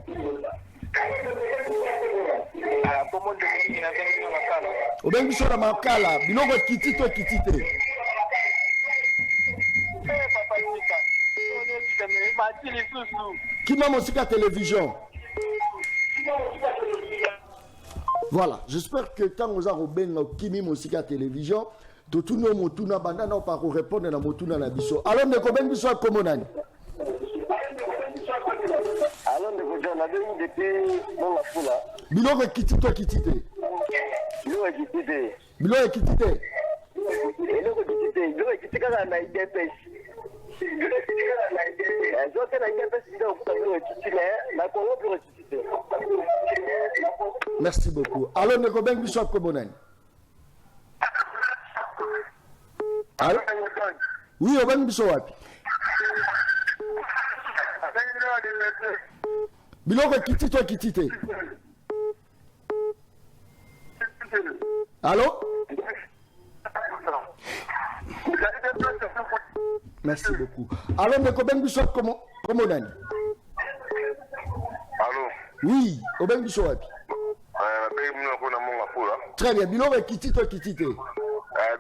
Obengi biso na makala biloko kitito kitite. Kima mosika télévision. Voilà, j'espère que tant que Robin Kimi Mosika télévision, tout le monde banda na pas répondre na motuna na biso. Alors ne kobengi biso at komonani. Alors ne kojo na bengi depuis mon la fula. Biloko kitito kitite. Biloko kitite. Biloko kitite. Biloko kitite. Biloko kitite na IDPS. Merci beaucoup. Alors, ne kobengi biso at komonani. Allô? Oui, obengi biso wapi? Biloko kitito kitite. Allô? Merci beaucoup. Alors, ne kobengi biso at komonani. Allô? Oui, obengi biso wapi? Très bien, biloko kitito kitite.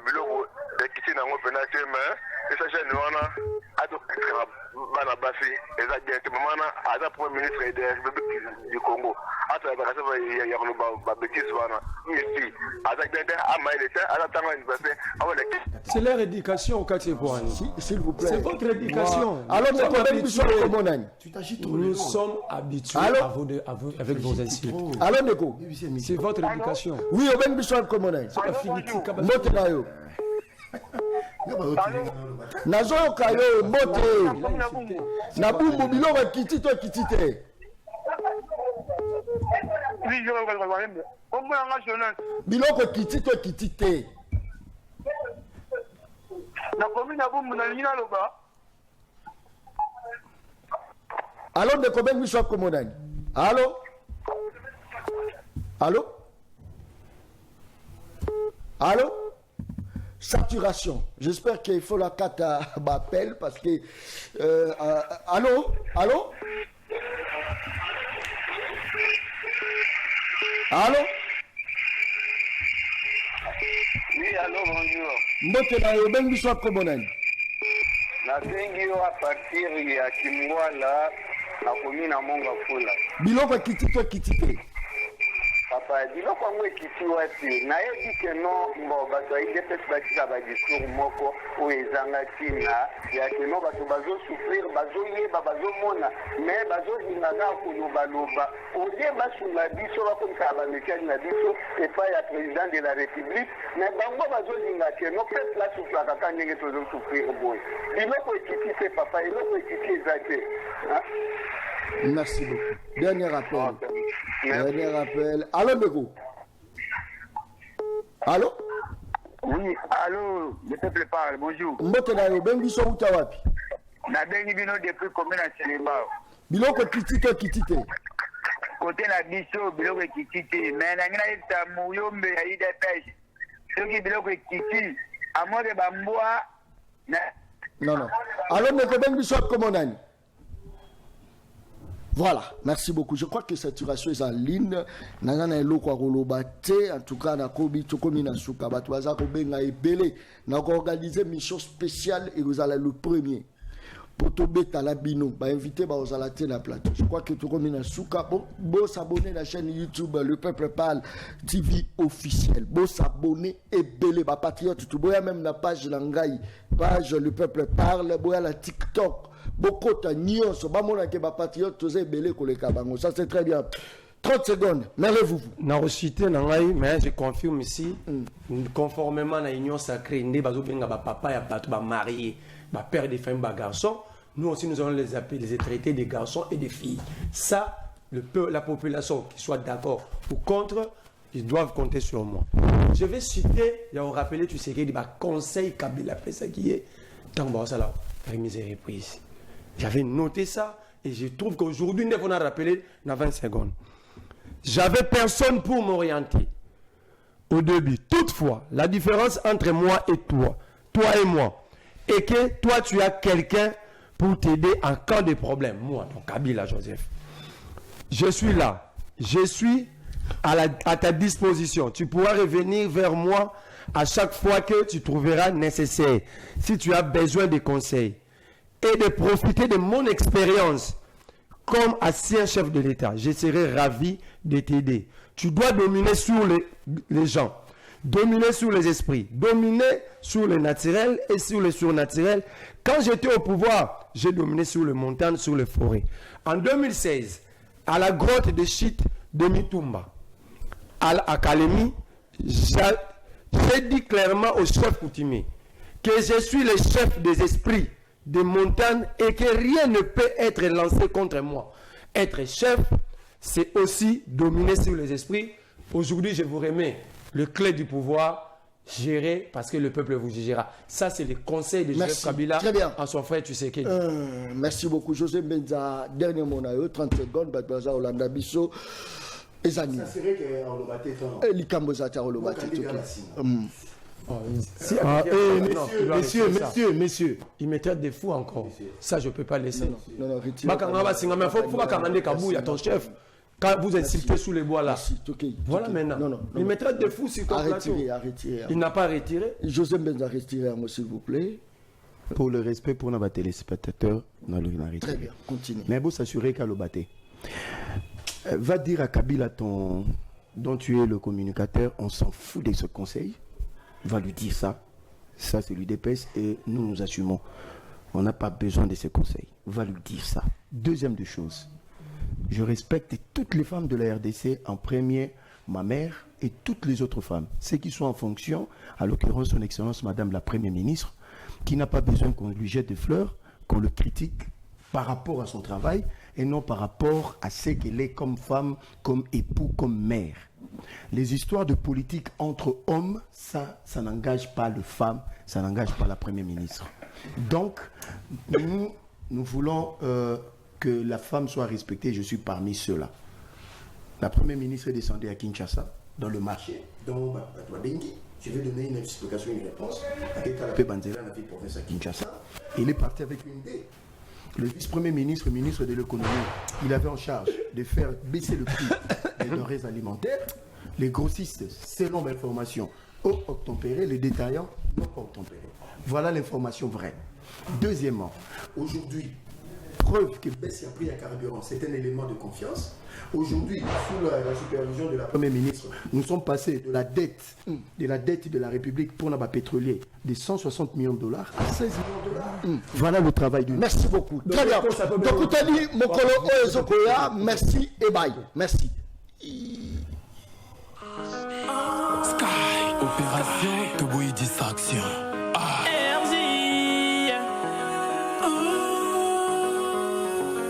Biloko ekiti nango pena te mais esa jeune wana ato bana basi eza bien te mamana aza premier ministre du Congo ata ba kasa ya kono ba betis wana ici aza bien te ama ile te aza tanga université awale. C'est leur éducation au quartier Boani. S'il vous plaît. C'est votre éducation. Alors ne kobengi biso at komonani. Nous sommes habitués avec vos insultes. Alors Neko. C'est votre éducation. Oui, obengi biso at komonani. Mbote na yo. Nazoyoka yo mbote. Na bumbu biloko kitito kitite. Oui, je vais biloko kiti to kiti te. Na commune na bombe na lina loba. Allô, de combien nous sommes comme on a dit? Allô? Allô? Allô? Saturation. J'espère qu'il faut la carte à m'appel parce que... allô? Allô? Allô? Oui, allô, bonjour. Mbote na yo bengi soit comme on a dit. Na bengi yo à partir ya Kimwala na commune na Monga Fula. Biloko kiti to kiti te. Papa, biloko ngo ekiti wati. Na yebi ke no mbo bato aide pesi bakisa ba discours moko o ezanga tina ya ke no bato bazo souffrir, bazo yeba, bazo mona, mais bazo zingaga koloba loba. Oje basula biso bakomisa ba mekani na biso et pas ya président de la République, mais bango bazo zinga ke no pesi la souffrir kaka ndenge tozo souffrir boy. Biloko ekiti te papa, biloko ekiti ezate. Merci beaucoup. Dernier appel. Dernier appel. Allô, Beko? Allô? Oui, allô, le peuple parle, bonjour. Mbote na yo, bengi so uta wapi? Na bengi bino depuis commune na Chelembao. Biloko kitite kitite. Côté na biso biloko kitite, mais na ngina ita muyombe ya IDPS. Soki biloko kitite, amore bambwa na... Non. Allô, Beko, bengi so comme on a dit. Voilà, merci beaucoup. Je crois que cette saturation est en ligne. Nana eloko akolobate, en tout cas na kobi tokomi na suka batu baza ko benga ebele. Na ko organiser mission spéciale et vous allez le premier. Pour tobeta la bino, ba inviter ba ozala te na plateau. Je crois que tokomi na suka bo s'abonner à la chaîne YouTube Le Peuple Parle TV officiel. Bo s'abonner ebele ba patriote tout boya même la page langai, page Le Peuple Parle, boya la TikTok. Beaucoup de nyonso bamona ke ba patriote tozé belé koleka bango, ça c'est très bien. 30 secondes, merlez-vous. Na recité na ngai, mais je confirme ici, conformément à l'union sacrée, ndé bazo benga ba papa ya bato ba marié, ba père des femmes ba garçons, nous aussi nous allons les appeler, les traiter des garçons et des filles. Ça, la population qui soit d'accord ou contre, ils doivent compter sur moi. Je vais citer, il y a rappelé tu sais qu'il y a conseil Kabila Pesa qui est tant que ça là, remise et reprise. J'avais noté ça et je trouve qu'aujourd'hui, on a rappelé dans 20 secondes. J'avais personne pour m'orienter au début. Toutefois, la différence entre moi et moi, est que toi, tu as quelqu'un pour t'aider en cas de problème. Moi, donc Kabila Joseph. Je suis là. Je suis à ta disposition. Tu pourras revenir vers moi à chaque fois que tu trouveras nécessaire. Si tu as besoin de conseils. Et de profiter de mon expérience comme ancien chef de l'État. Je serai ravi de t'aider. Tu dois dominer sur les gens, dominer sur les esprits, dominer sur le naturel et sur le surnaturel. Quand j'étais au pouvoir, j'ai dominé sur les montagnes, sur les forêts. En 2016, à la grotte de Chite de Mitumba, à Kalemi, j'ai dit clairement au chef coutumier que je suis le chef des esprits des montagnes et que rien ne peut être lancé contre moi. Être chef, c'est aussi dominer sur les esprits. Aujourd'hui, je vous remets le clé du pouvoir, gérer parce que le peuple vous jugera. Ça, c'est le conseil de Joseph Kabila à son frère Tshisekedi. Merci beaucoup, José Benza. Dernier mot, 30 secondes, Badbaza Olanda Bisso. Ça serait qu'on le battait. Messieurs, il me traite de fou encore. Ça, je ne peux pas laisser. Non, il faut ton chef. Quand vous insultez sous les bois là. Voilà maintenant. Il me traite de fou sur ton plateau. Il n'a pas retiré. José Benza, retirez un mot s'il vous plaît. Pour le respect pour nos téléspectateurs, on a retiré. Très bien, continue. Mais vous s'assurer qu'à le battre. Va dire à Kabila dont tu es le communicateur, on s'en fout de ce conseil. Va lui dire ça. Ça, c'est l'UDPS et nous assumons. On n'a pas besoin de ces conseils. Va lui dire ça. Deuxième des choses. Je respecte toutes les femmes de la RDC, en premier ma mère et toutes les autres femmes. Ceux qui sont en fonction, à l'occurrence son Excellence Madame la Première Ministre, qui n'a pas besoin qu'on lui jette des fleurs, qu'on le critique par rapport à son travail. et non par rapport à ce qu'elle est comme femme, comme époux, comme mère. Les histoires de politique entre hommes, ça n'engage pas les femmes, ça n'engage pas la Première ministre. Donc, nous voulons que la femme soit respectée, je suis parmi ceux-là. La Première ministre est descendue à Kinshasa, dans le marché, dans Bengi. Je vais donner une explication, une réponse. Avec Banzela, la ville province à Kinshasa, il est parti avec une idée. Le vice-premier ministre, ministre de l'économie, il avait en charge de faire baisser le prix des denrées alimentaires. Les grossistes, selon l'information, haut octempéré, les détaillants, non octempérés. Voilà l'information vraie. Deuxièmement, aujourd'hui, preuve que baisse le prix à carburant, c'est un élément de confiance. Aujourd'hui, sous la supervision de la Première ministre, nous sommes passés de la dette de la République pour la pétrolier de 160 millions de dollars à 16 millions de dollars. Voilà le travail du... Merci beaucoup. Très bien. Donc, tu as dit, Mokolo Oezokoya, merci et bye. Merci. Sky, opération Toboy Distraction.